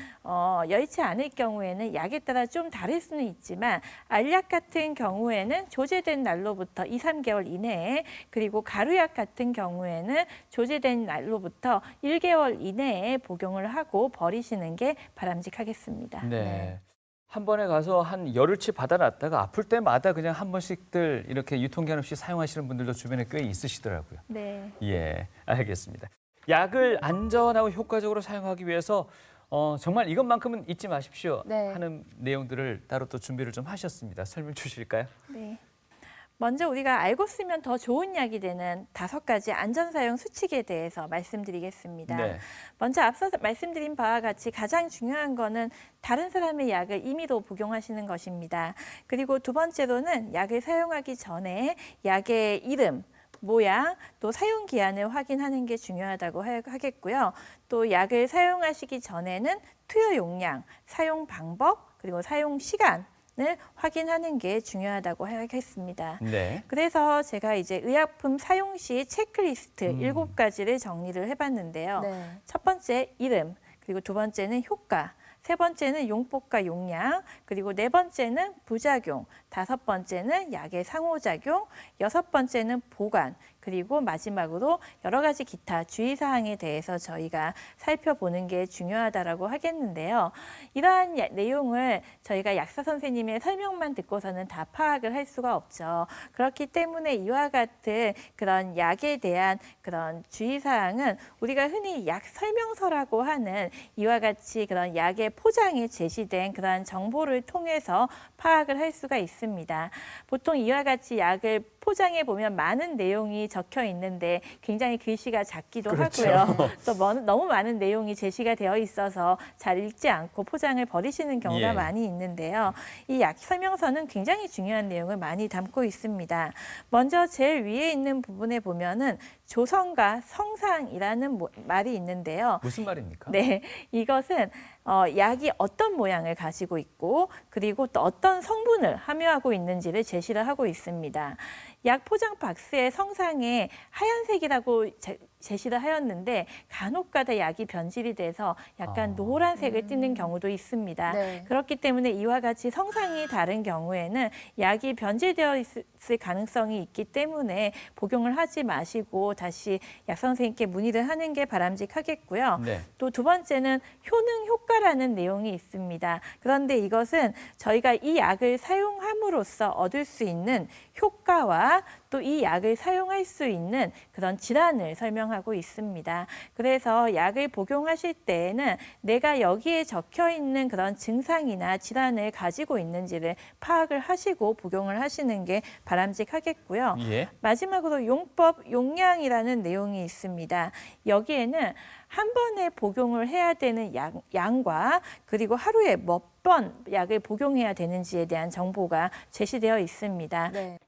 여의치 않을 경우에는 약에 따라 좀 다를 수는 있지만 알약 같은 경우에는 조제된 날로부터 2, 3개월 이내에 그리고 가루약 같은 경우에는 조제된 날로부터 1개월 이내에 복용을 하고 버리시는 게 바람직하겠습니다. 네. 한 번에 가서 한 열흘치 받아놨다가 아플 때마다 그냥 한 번씩들 이렇게 유통기한 없이 사용하시는 분들도 주변에 꽤 있으시더라고요. 네. 예, 알겠습니다. 약을 안전하고 효과적으로 사용하기 위해서 정말 이것만큼은 잊지 마십시오 네. 하는 내용들을 따로 또 준비를 좀 하셨습니다. 설명 주실까요? 네. 먼저 우리가 알고 쓰면 더 좋은 약이 되는 5가지 안전사용 수칙에 대해서 말씀드리겠습니다. 네. 먼저 앞서 말씀드린 바와 같이 가장 중요한 거는 다른 사람의 약을 임의로 복용하시는 것입니다. 그리고 두 번째로는 약을 사용하기 전에 약의 이름, 모양, 또 사용 기한을 확인하는 게 중요하다고 하겠고요. 또 약을 사용하시기 전에는 투여 용량, 사용 방법, 그리고 사용 시간 을 확인하는 게 중요하다고 하겠습니다. 네. 그래서 제가 이제 의약품 사용 시 체크리스트 7가지를 정리를 해봤는데요. 네. 첫 번째 이름, 그리고 두 번째는 효과, 세 번째는 용법과 용량, 그리고 네 번째는 부작용, 다섯 번째는 약의 상호작용, 여섯 번째는 보관, 그리고 마지막으로 여러 가지 기타 주의사항에 대해서 저희가 살펴보는 게 중요하다라고 하겠는데요. 이러한 내용을 저희가 약사 선생님의 설명만 듣고서는 다 파악을 할 수가 없죠. 그렇기 때문에 이와 같은 그런 약에 대한 그런 주의사항은 우리가 흔히 약 설명서라고 하는 이와 같이 그런 약의 포장에 제시된 그러한 정보를 통해서 파악을 할 수가 있습니다. 보통 이와 같이 약을 포장에 보면 많은 내용이 적혀 있는데 굉장히 글씨가 작기도 그렇죠. 하고요. 또 너무 많은 내용이 제시가 되어 있어서 잘 읽지 않고 포장을 버리시는 경우가 예. 많이 있는데요. 이 약 설명서는 굉장히 중요한 내용을 많이 담고 있습니다. 먼저 제일 위에 있는 부분에 보면은 조성과 성상이라는 말이 있는데요. 무슨 말입니까? 네, 이것은 약이 어떤 모양을 가지고 있고 그리고 또 어떤 성분을 함유하고 있는지를 제시를 하고 있습니다. 약 포장 박스의 성상에 하얀색이라고 제시를 하였는데 간혹가다 약이 변질이 돼서 약간 노란색을 띠는 경우도 있습니다. 네. 그렇기 때문에 이와 같이 성상이 다른 경우에는 약이 변질되어 있을 가능성이 있기 때문에 복용을 하지 마시고 다시 약 선생님께 문의를 하는 게 바람직하겠고요. 네. 또 두 번째는 효능 효과라는 내용이 있습니다. 그런데 이것은 저희가 이 약을 사용함으로써 얻을 수 있는 효과와 또 이 약을 사용할 수 있는 그런 질환을 설명하고 있습니다. 그래서 약을 복용하실 때에는 내가 여기에 적혀 있는 그런 증상이나 질환을 가지고 있는지를 파악을 하시고 복용을 하시는 게 바람직하겠고요. 예. 마지막으로 용법, 용량이라는 내용이 있습니다. 여기에는 한 번에 복용을 해야 되는 양과 그리고 하루에 몇 번 약을 복용해야 되는지에 대한 정보가 제시되어 있습니다. 네.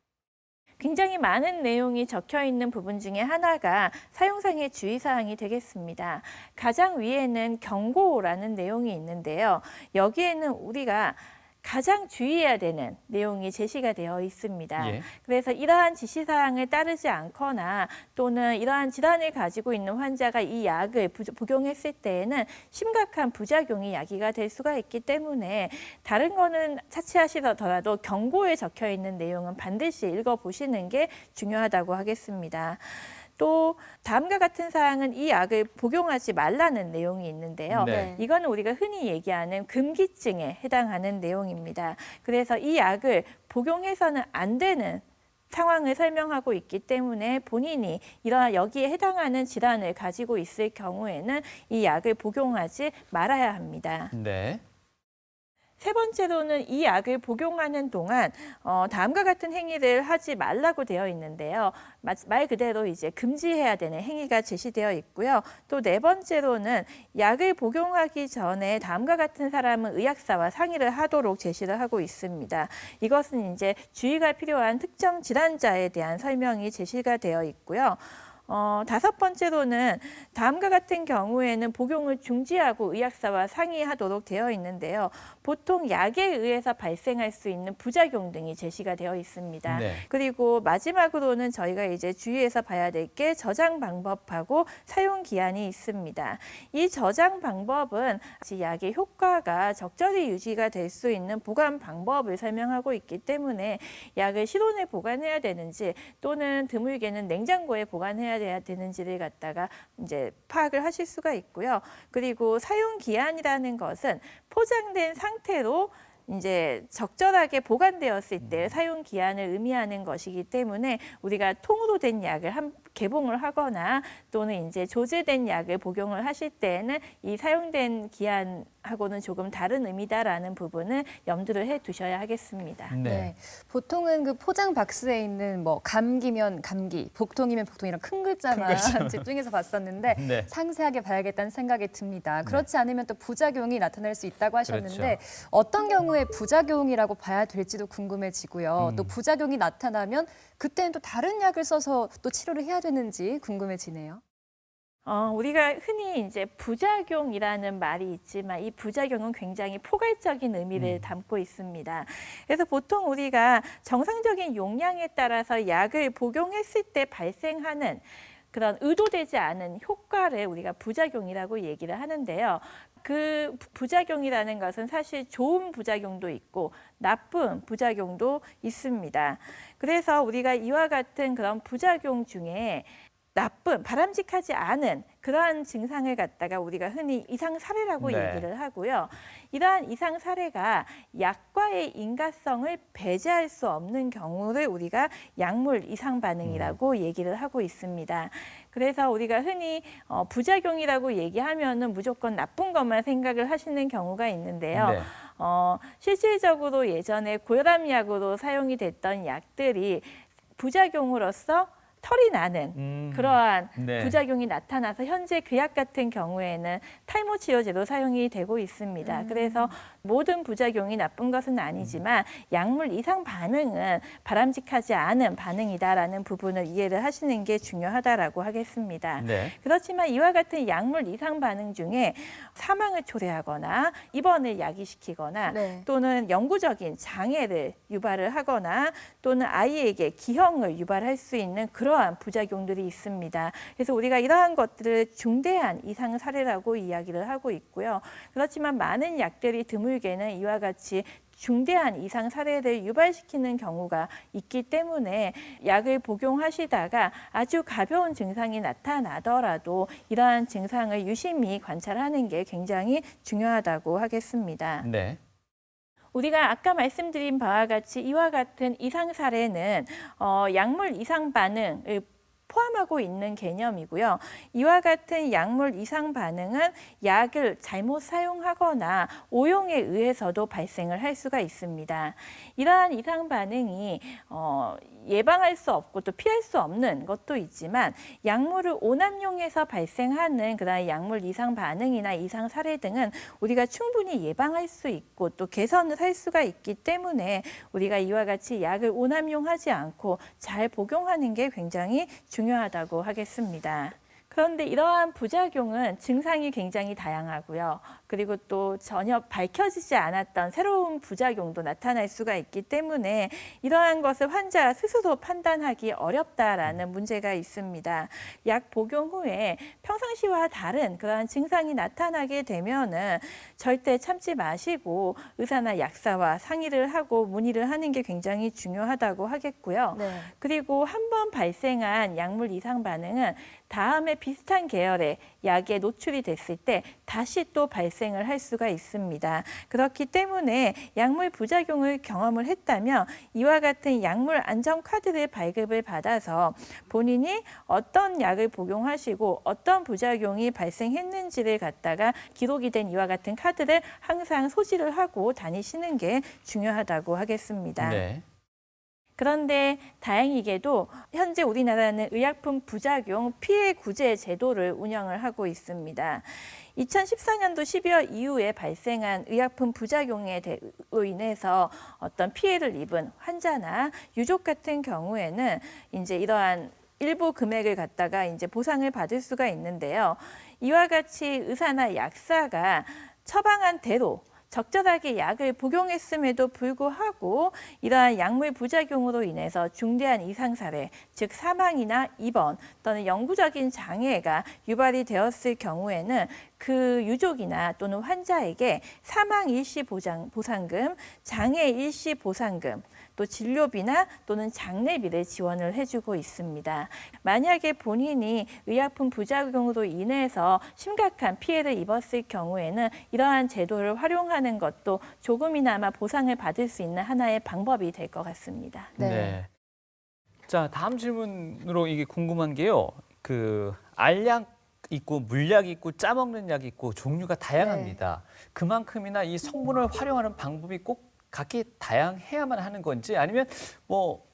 굉장히 많은 내용이 적혀 있는 부분 중에 하나가 사용상의 주의사항이 되겠습니다. 가장 위에는 경고라는 내용이 있는데요. 여기에는 우리가 가장 주의해야 되는 내용이 제시가 되어 있습니다. 예. 그래서 이러한 지시사항을 따르지 않거나 또는 이러한 질환을 가지고 있는 환자가 이 약을 복용했을 때에는 심각한 부작용이 야기가 될 수가 있기 때문에 다른 거는 차치하시더라도 경고에 적혀 있는 내용은 반드시 읽어보시는 게 중요하다고 하겠습니다. 또 다음과 같은 사항은 이 약을 복용하지 말라는 내용이 있는데요. 네. 이거는 우리가 흔히 얘기하는 금기증에 해당하는 내용입니다. 그래서 이 약을 복용해서는 안 되는 상황을 설명하고 있기 때문에 본인이 이러한 여기에 해당하는 질환을 가지고 있을 경우에는 이 약을 복용하지 말아야 합니다. 네. 세 번째로는 이 약을 복용하는 동안 다음과 같은 행위를 하지 말라고 되어 있는데요. 말 그대로 이제 금지해야 되는 행위가 제시되어 있고요. 또 네 번째로는 약을 복용하기 전에 다음과 같은 사람은 의학사와 상의를 하도록 제시를 하고 있습니다. 이것은 이제 주의가 필요한 특정 질환자에 대한 설명이 제시가 되어 있고요. 다섯 번째로는 다음과 같은 경우에는 복용을 중지하고 의학사와 상의하도록 되어 있는데요. 보통 약에 의해서 발생할 수 있는 부작용 등이 제시가 되어 있습니다. 네. 그리고 마지막으로는 저희가 이제 주의해서 봐야 될 게 저장 방법하고 사용 기한이 있습니다. 이 저장 방법은 약의 효과가 적절히 유지가 될 수 있는 보관 방법을 설명하고 있기 때문에 약을 실온에 보관해야 되는지 또는 드물게는 냉장고에 보관해야 되는지를 갖다가 이제 파악을 하실 수가 있고요. 그리고 사용 기한이라는 것은 포장된 상태로 이제 적절하게 보관되었을 때 사용 기한을 의미하는 것이기 때문에 우리가 통으로 된 약을 개봉을 하거나 또는 이제 조제된 약을 복용을 하실 때에는 이 사용된 기한하고는 조금 다른 의미다라는 부분을 염두를 해 두셔야 하겠습니다. 네. 보통은 그 포장 박스에 있는 뭐 감기면 감기, 복통이면 복통 이런 큰 글자만 집중해서 봤었는데 네. 상세하게 봐야겠다는 생각이 듭니다. 그렇지 않으면 또 부작용이 나타날 수 있다고 하셨는데 그렇죠. 어떤 경우에 부작용이라고 봐야 될지도 궁금해지고요. 또 부작용이 나타나면 그때는 또 다른 약을 써서 또 치료를 해야 되는지 궁금해지네요. 우리가 흔히 이제 부작용이라는 말이 있지만 이 부작용은 굉장히 포괄적인 의미를 담고 있습니다. 그래서 보통 우리가 정상적인 용량에 따라서 약을 복용했을 때 발생하는 그런 의도되지 않은 효과를 우리가 부작용이라고 얘기를 하는데요. 그 부작용이라는 것은 사실 좋은 부작용도 있고 나쁜 부작용도 있습니다. 그래서 우리가 이와 같은 그런 부작용 중에 나쁜, 바람직하지 않은 그러한 증상을 갖다가 우리가 흔히 이상 사례라고 네. 얘기를 하고요. 이러한 이상 사례가 약과의 인과성을 배제할 수 없는 경우를 우리가 약물 이상 반응이라고 얘기를 하고 있습니다. 그래서 우리가 흔히 부작용이라고 얘기하면은 무조건 나쁜 것만 생각을 하시는 경우가 있는데요. 네. 실질적으로 예전에 고혈압약으로 사용이 됐던 약들이 부작용으로서 털이 나는 그러한 네. 부작용이 나타나서 현재 그 약 같은 경우에는 탈모 치료제로 사용이 되고 있습니다. 그래서 모든 부작용이 나쁜 것은 아니지만 약물 이상 반응은 바람직하지 않은 반응이다라는 부분을 이해를 하시는 게 중요하다라고 하겠습니다. 네. 그렇지만 이와 같은 약물 이상 반응 중에 사망을 초래하거나 입원을 야기시키거나 네. 또는 영구적인 장애를 유발을 하거나 또는 아이에게 기형을 유발할 수 있는 그런 그러한 부작용들이 있습니다. 그래서 우리가 이러한 것들을 중대한 이상 사례라고 이야기를 하고 있고요. 그렇지만 많은 약들이 드물게는 이와 같이 중대한 이상 사례를 유발시키는 경우가 있기 때문에 약을 복용하시다가 아주 가벼운 증상이 나타나더라도 이러한 증상을 유심히 관찰하는 게 굉장히 중요하다고 하겠습니다. 네. 우리가 아까 말씀드린 바와 같이 이와 같은 이상 사례는 약물 이상 반응을 포함하고 있는 개념이고요. 이와 같은 약물 이상 반응은 약을 잘못 사용하거나 오용에 의해서도 발생을 할 수가 있습니다. 이러한 이상 반응이 예방할 수 없고 또 피할 수 없는 것도 있지만 약물을 오남용해서 발생하는 그런 약물 이상 반응이나 이상 사례 등은 우리가 충분히 예방할 수 있고 또 개선을 할 수가 있기 때문에 우리가 이와 같이 약을 오남용하지 않고 잘 복용하는 게 굉장히 중요하다고 하겠습니다. 그런데 이러한 부작용은 증상이 굉장히 다양하고요. 그리고 또 전혀 밝혀지지 않았던 새로운 부작용도 나타날 수가 있기 때문에 이러한 것을 환자 스스로 판단하기 어렵다라는 문제가 있습니다. 약 복용 후에 평상시와 다른 그러한 증상이 나타나게 되면은 절대 참지 마시고 의사나 약사와 상의를 하고 문의를 하는 게 굉장히 중요하다고 하겠고요. 네. 그리고 한 번 발생한 약물 이상 반응은 다음에 비슷한 계열의 약에 노출이 됐을 때 다시 또 발생을 할 수가 있습니다. 그렇기 때문에 약물 부작용을 경험을 했다면 이와 같은 약물 안전 카드를 발급을 받아서 본인이 어떤 약을 복용하시고 어떤 부작용이 발생했는지를 갖다가 기록이 된 이와 같은 카드를 항상 소지를 하고 다니시는 게 중요하다고 하겠습니다. 네. 그런데 다행히게도 현재 우리나라는 의약품 부작용 피해 구제 제도를 운영을 하고 있습니다. 2014년도 12월 이후에 발생한 의약품 부작용으로 인해서 어떤 피해를 입은 환자나 유족 같은 경우에는 이제 이러한 일부 금액을 갖다가 이제 보상을 받을 수가 있는데요. 이와 같이 의사나 약사가 처방한 대로 적절하게 약을 복용했음에도 불구하고 이러한 약물 부작용으로 인해서 중대한 이상 사례, 즉 사망이나 입원 또는 영구적인 장애가 유발이 되었을 경우에는 그 유족이나 또는 환자에게 사망 일시 보상금, 장애 일시 보상금, 또 진료비나 또는 장례비를 지원을 해주고 있습니다. 만약에 본인이 의약품 부작용으로 인해서 심각한 피해를 입었을 경우에는 이러한 제도를 활용하는 것도 조금이나마 보상을 받을 수 있는 하나의 방법이 될 것 같습니다. 네. 자, 다음 질문으로 이게 궁금한 게요. 그 알약 있고 물약 있고 짜먹는 약 있고 종류가 다양합니다. 그만큼이나 이 성분을 활용하는 방법이 꼭 각기 다양해야만 하는 건지 아니면 뭐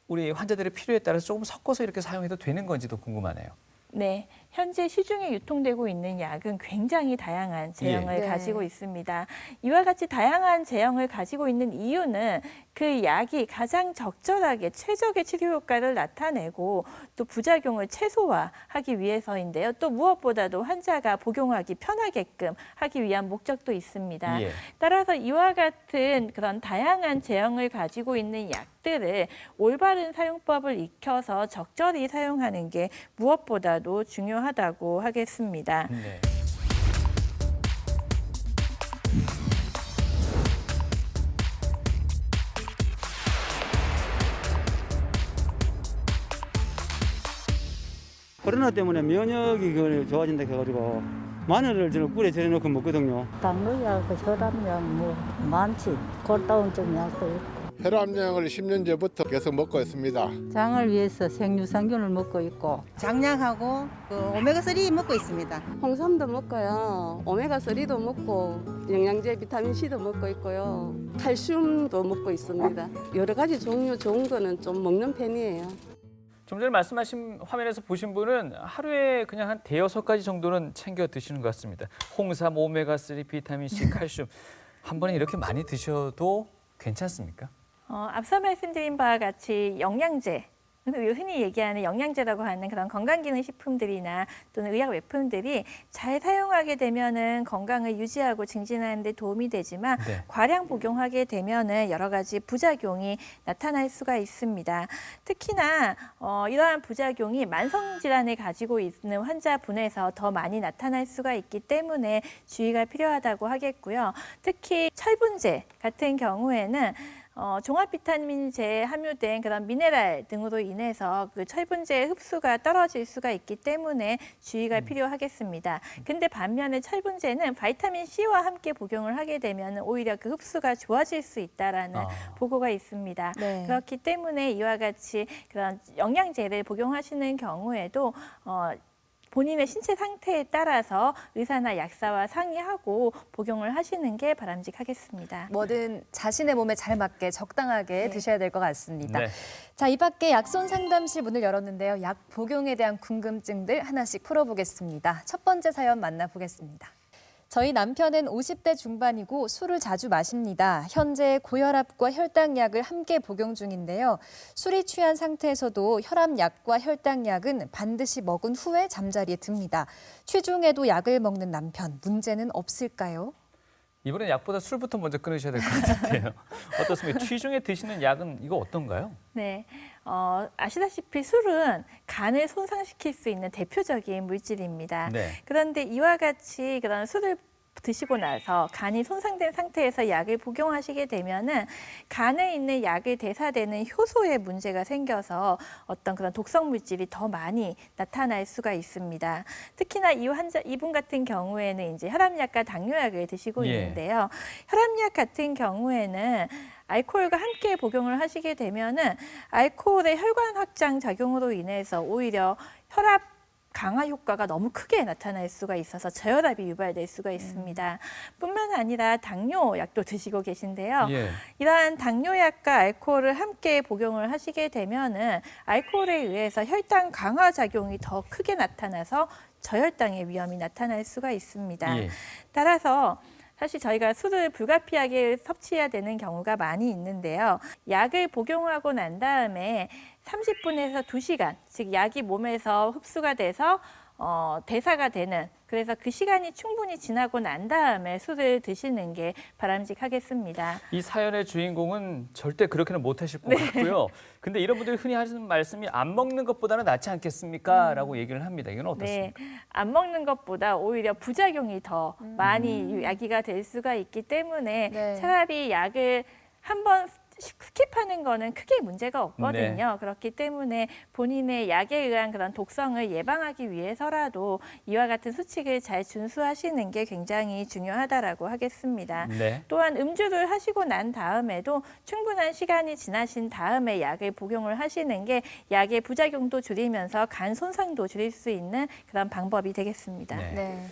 우리 환자들의 필요에 따라서 조금 섞어서 이렇게 사용해도 되는 건지도 궁금하네요. 네, 현재 시중에 유통되고 있는 약은 굉장히 다양한 제형을 네. 가지고 있습니다. 이와 같이 다양한 제형을 가지고 있는 이유는 그 약이 가장 적절하게 최적의 치료 효과를 나타내고 또 부작용을 최소화하기 위해서인데요. 또 무엇보다도 환자가 복용하기 편하게끔 하기 위한 목적도 있습니다. 예. 따라서 이와 같은 그런 다양한 제형을 가지고 있는 약들을 올바른 사용법을 익혀서 적절히 사용하는 게 무엇보다도 중요하다고 하겠습니다. 네. 코로나 때문에 면역이 좋아진다 해가지고 마늘을 저는 꿀에 절여놓고 먹거든요. 당뇨약, 혈압약 뭐 많지. 골다운증 약도 있고. 혈압약을 10년 전부터 계속 먹고 있습니다. 장을 위해서 생유산균을 먹고 있고. 장약하고 오메가3 먹고 있습니다. 홍삼도 먹고요. 오메가3도 먹고 영양제 비타민C도 먹고 있고요. 칼슘도 먹고 있습니다. 여러 가지 종류 좋은 거는 좀 먹는 편이에요. 좀 전에 말씀하신 화면에서 보신 분은 하루에 그냥 한 5-6가지 정도는 챙겨 드시는 것 같습니다. 홍삼, 오메가3, 비타민C, 칼슘. 한 번에 이렇게 많이 드셔도 괜찮습니까? 앞서 말씀드린 바와 같이 영양제 흔히 얘기하는 영양제라고 하는 그런 건강기능식품들이나 또는 의약 외품들이 잘 사용하게 되면은 건강을 유지하고 증진하는 데 도움이 되지만 네. 과량 복용하게 되면은 여러 가지 부작용이 나타날 수가 있습니다. 특히나 이러한 부작용이 만성 질환을 가지고 있는 환자분에서 더 많이 나타날 수가 있기 때문에 주의가 필요하다고 하겠고요. 특히 철분제 같은 경우에는 종합 비타민제에 함유된 그런 미네랄 등으로 인해서 그 철분제의 흡수가 떨어질 수가 있기 때문에 주의가 필요하겠습니다. 근데 반면에 철분제는 바이타민 C와 함께 복용을 하게 되면 오히려 그 흡수가 좋아질 수 있다라는 보고가 있습니다. 네. 그렇기 때문에 이와 같이 그런 영양제를 복용하시는 경우에도 본인의 신체 상태에 따라서 의사나 약사와 상의하고 복용을 하시는 게 바람직하겠습니다. 뭐든 자신의 몸에 잘 맞게 적당하게 네. 드셔야 될 것 같습니다. 네. 자, 이 밖에 약손 상담실 문을 열었는데요. 약 복용에 대한 궁금증들 하나씩 풀어보겠습니다. 첫 번째 사연 만나보겠습니다. 저희 남편은 50대 중반이고 술을 자주 마십니다. 현재 고혈압과 혈당약을 함께 복용 중인데요. 술이 취한 상태에서도 혈압약과 혈당약은 반드시 먹은 후에 잠자리에 듭니다. 취중에도 약을 먹는 남편, 문제는 없을까요? 이번엔 약보다 술부터 먼저 끊으셔야 될 것 같은데요. 어떻습니까? 취중에 드시는 약은 이거 어떤가요? 네, 아시다시피 술은 간을 손상시킬 수 있는 대표적인 물질입니다. 네. 그런데 이와 같이 그런 술을 드시고 나서 간이 손상된 상태에서 약을 복용하시게 되면은 간에 있는 약을 대사되는 효소에 문제가 생겨서 어떤 그런 독성 물질이 더 많이 나타날 수가 있습니다. 특히나 이분 같은 경우에는 이제 혈압약과 당뇨약을 드시고 예. 있는데요. 혈압약 같은 경우에는 알코올과 함께 복용을 하시게 되면은 알코올의 혈관 확장 작용으로 인해서 오히려 혈압 강화 효과가 너무 크게 나타날 수가 있어서 저혈압이 유발될 수가 있습니다. 뿐만 아니라 당뇨약도 드시고 계신데요. 예. 이러한 당뇨약과 알코올을 함께 복용을 하시게 되면은 알코올에 의해서 혈당 강화 작용이 더 크게 나타나서 저혈당의 위험이 나타날 수가 있습니다. 예. 따라서 사실 저희가 술을 불가피하게 섭취해야 되는 경우가 많이 있는데요. 약을 복용하고 난 다음에 30분에서 2시간, 즉 약이 몸에서 흡수가 돼서 대사가 되는, 그래서 그 시간이 충분히 지나고 난 다음에 술을 드시는 게 바람직하겠습니다. 이 사연의 주인공은 절대 그렇게는 못하실 것 같고요. 근데 이런 분들이 흔히 하시는 말씀이 안 먹는 것보다는 낫지 않겠습니까? 라고 얘기를 합니다. 이건 어떻습니까? 네, 안 먹는 것보다 오히려 부작용이 더 많이 야기가 될 수가 있기 때문에 네. 차라리 약을 한번 스킵하는 거는 크게 문제가 없거든요. 그렇기 때문에 본인의 약에 의한 그런 독성을 예방하기 위해서라도 이와 같은 수칙을 잘 준수하시는 게 굉장히 중요하다라고 하겠습니다. 네. 또한 음주를 하시고 난 다음에도 충분한 시간이 지나신 다음에 약을 복용을 하시는 게 약의 부작용도 줄이면서 간 손상도 줄일 수 있는 그런 방법이 되겠습니다. 네. 네.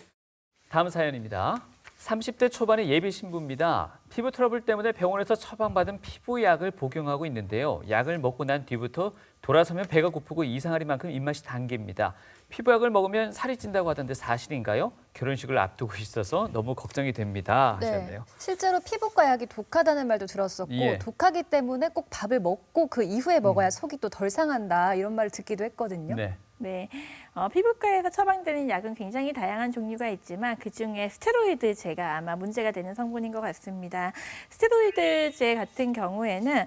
다음 사연입니다. 30대 초반의 예비 신부입니다. 피부 트러블 때문에 병원에서 처방받은 피부약을 복용하고 있는데요. 약을 먹고 난 뒤부터 돌아서면 배가 고프고 이상하리만큼 입맛이 당깁니다. 피부약을 먹으면 살이 찐다고 하던데 사실인가요? 결혼식을 앞두고 있어서 너무 걱정이 됩니다. 하셨네요. 실제로 피부과 약이 독하다는 말도 들었었고 예. 독하기 때문에 꼭 밥을 먹고 그 이후에 먹어야 속이 또 덜 상한다 이런 말을 듣기도 했거든요. 네. 네, 피부과에서 처방되는 약은 굉장히 다양한 종류가 있지만 그중에 스테로이드제가 아마 문제가 되는 성분인 것 같습니다. 스테로이드제 같은 경우에는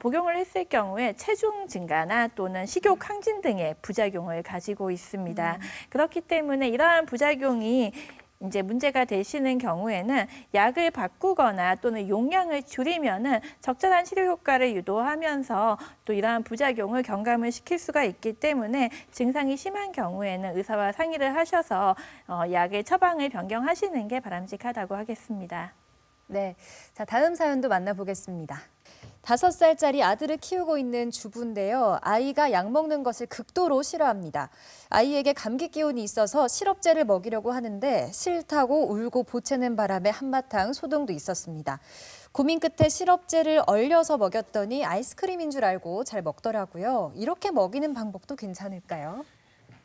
복용을 했을 경우에 체중 증가나 또는 식욕 항진 등의 부작용을 가지고 있습니다. 그렇기 때문에 이러한 부작용이 이제 문제가 되시는 경우에는 약을 바꾸거나 또는 용량을 줄이면은 적절한 치료 효과를 유도하면서 또 이러한 부작용을 경감을 시킬 수가 있기 때문에 증상이 심한 경우에는 의사와 상의를 하셔서 약의 처방을 변경하시는 게 바람직하다고 하겠습니다. 네, 자 다음 사연도 만나보겠습니다. 5살짜리 아들을 키우고 있는 주부인데요. 아이가 약 먹는 것을 극도로 싫어합니다. 아이에게 감기 기운이 있어서 시럽제를 먹이려고 하는데 싫다고 울고 보채는 바람에 한바탕 소동도 있었습니다. 고민 끝에 시럽제를 얼려서 먹였더니 아이스크림인 줄 알고 잘 먹더라고요. 이렇게 먹이는 방법도 괜찮을까요?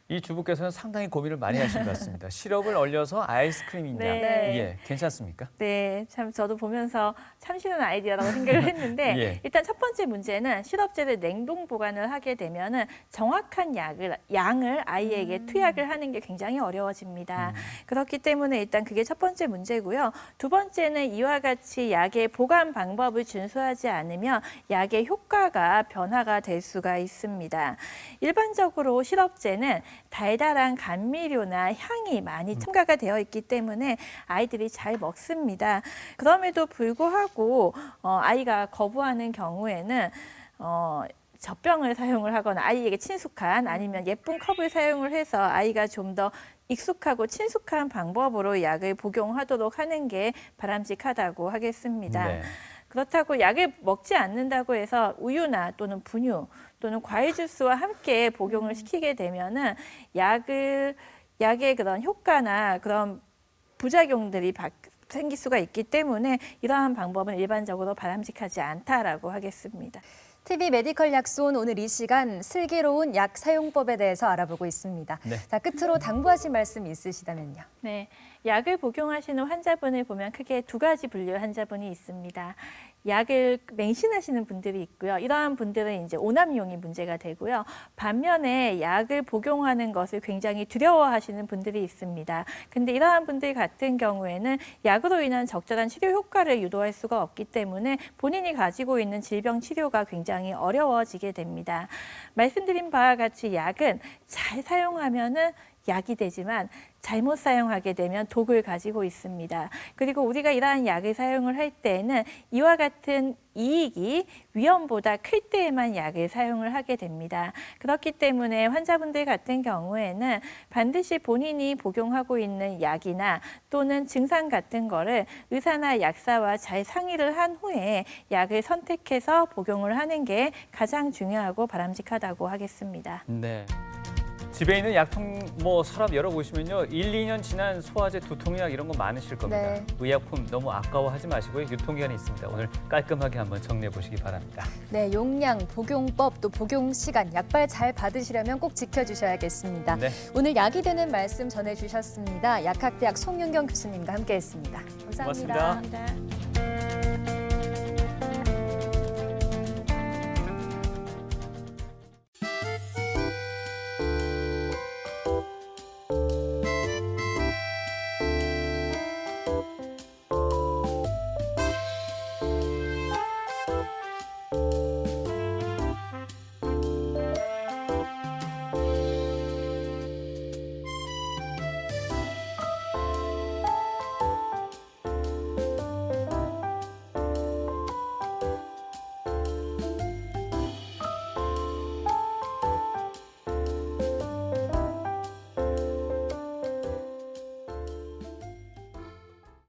이 주부께서는 상당히 고민을 많이 하신 것 같습니다. 시럽을 얼려서 아이스크림이냐, 네. 예, 괜찮습니까? 네, 참 저도 보면서 참 쉬운 아이디어라고 생각을 했는데 예. 일단 첫 번째 문제는 시럽제를 냉동 보관을 하게 되면은 정확한 양을 아이에게 투약을 하는 게 굉장히 어려워집니다. 그렇기 때문에 일단 그게 첫 번째 문제고요. 두 번째는 이와 같이 약의 보관 방법을 준수하지 않으면 약의 효과가 변화가 될 수가 있습니다. 일반적으로 시럽제는 달달한 감미료나 향이 많이 첨가가 되어 있기 때문에 아이들이 잘 먹습니다. 그럼에도 불구하고 아이가 거부하는 경우에는 젖병을 사용을 하거나 아이에게 친숙한 아니면 예쁜 컵을 사용을 해서 아이가 좀 더 익숙하고 친숙한 방법으로 약을 복용하도록 하는 게 바람직하다고 하겠습니다. 네. 그렇다고 약을 먹지 않는다고 해서 우유나 또는 분유 또는 과일 주스와 함께 복용을 시키게 되면은 약의 그런 효과나 그런 부작용들이 생길 수가 있기 때문에 이러한 방법은 일반적으로 바람직하지 않다라고 하겠습니다. TV 메디컬 약손 오늘 이 시간 슬기로운 약 사용법에 대해서 알아보고 있습니다. 네. 자, 끝으로 당부하실 말씀 있으시다면요. 네, 약을 복용하시는 환자분을 보면 크게 두 가지 분류의 환자분이 있습니다. 약을 맹신하시는 분들이 있고요. 이러한 분들은 이제 오남용이 문제가 되고요. 반면에 약을 복용하는 것을 굉장히 두려워하시는 분들이 있습니다. 근데 이러한 분들 같은 경우에는 약으로 인한 적절한 치료 효과를 유도할 수가 없기 때문에 본인이 가지고 있는 질병 치료가 굉장히 어려워지게 됩니다. 말씀드린 바와 같이 약은 잘 사용하면은 약이 되지만 잘못 사용하게 되면 독을 가지고 있습니다. 그리고 우리가 이러한 약을 사용을 할 때에는 이와 같은 이익이 위험보다 클 때에만 약을 사용을 하게 됩니다. 그렇기 때문에 환자분들 같은 경우에는 반드시 본인이 복용하고 있는 약이나 또는 증상 같은 거를 의사나 약사와 잘 상의를 한 후에 약을 선택해서 복용을 하는 게 가장 중요하고 바람직하다고 하겠습니다. 네. 집에 있는 약통 서랍 열어보시면요. 1, 2년 지난 소화제, 두통약 이런 거 많으실 겁니다. 네. 의약품 너무 아까워하지 마시고요. 유통기한이 있습니다. 오늘 깔끔하게 한번 정리해 보시기 바랍니다. 네, 용량, 복용법, 또 복용 시간, 약발 잘 받으시려면 꼭 지켜주셔야겠습니다. 네. 오늘 약이 되는 말씀 전해주셨습니다. 약학대학 송윤경 교수님과 함께했습니다. 감사합니다. 고맙습니다. 감사합니다.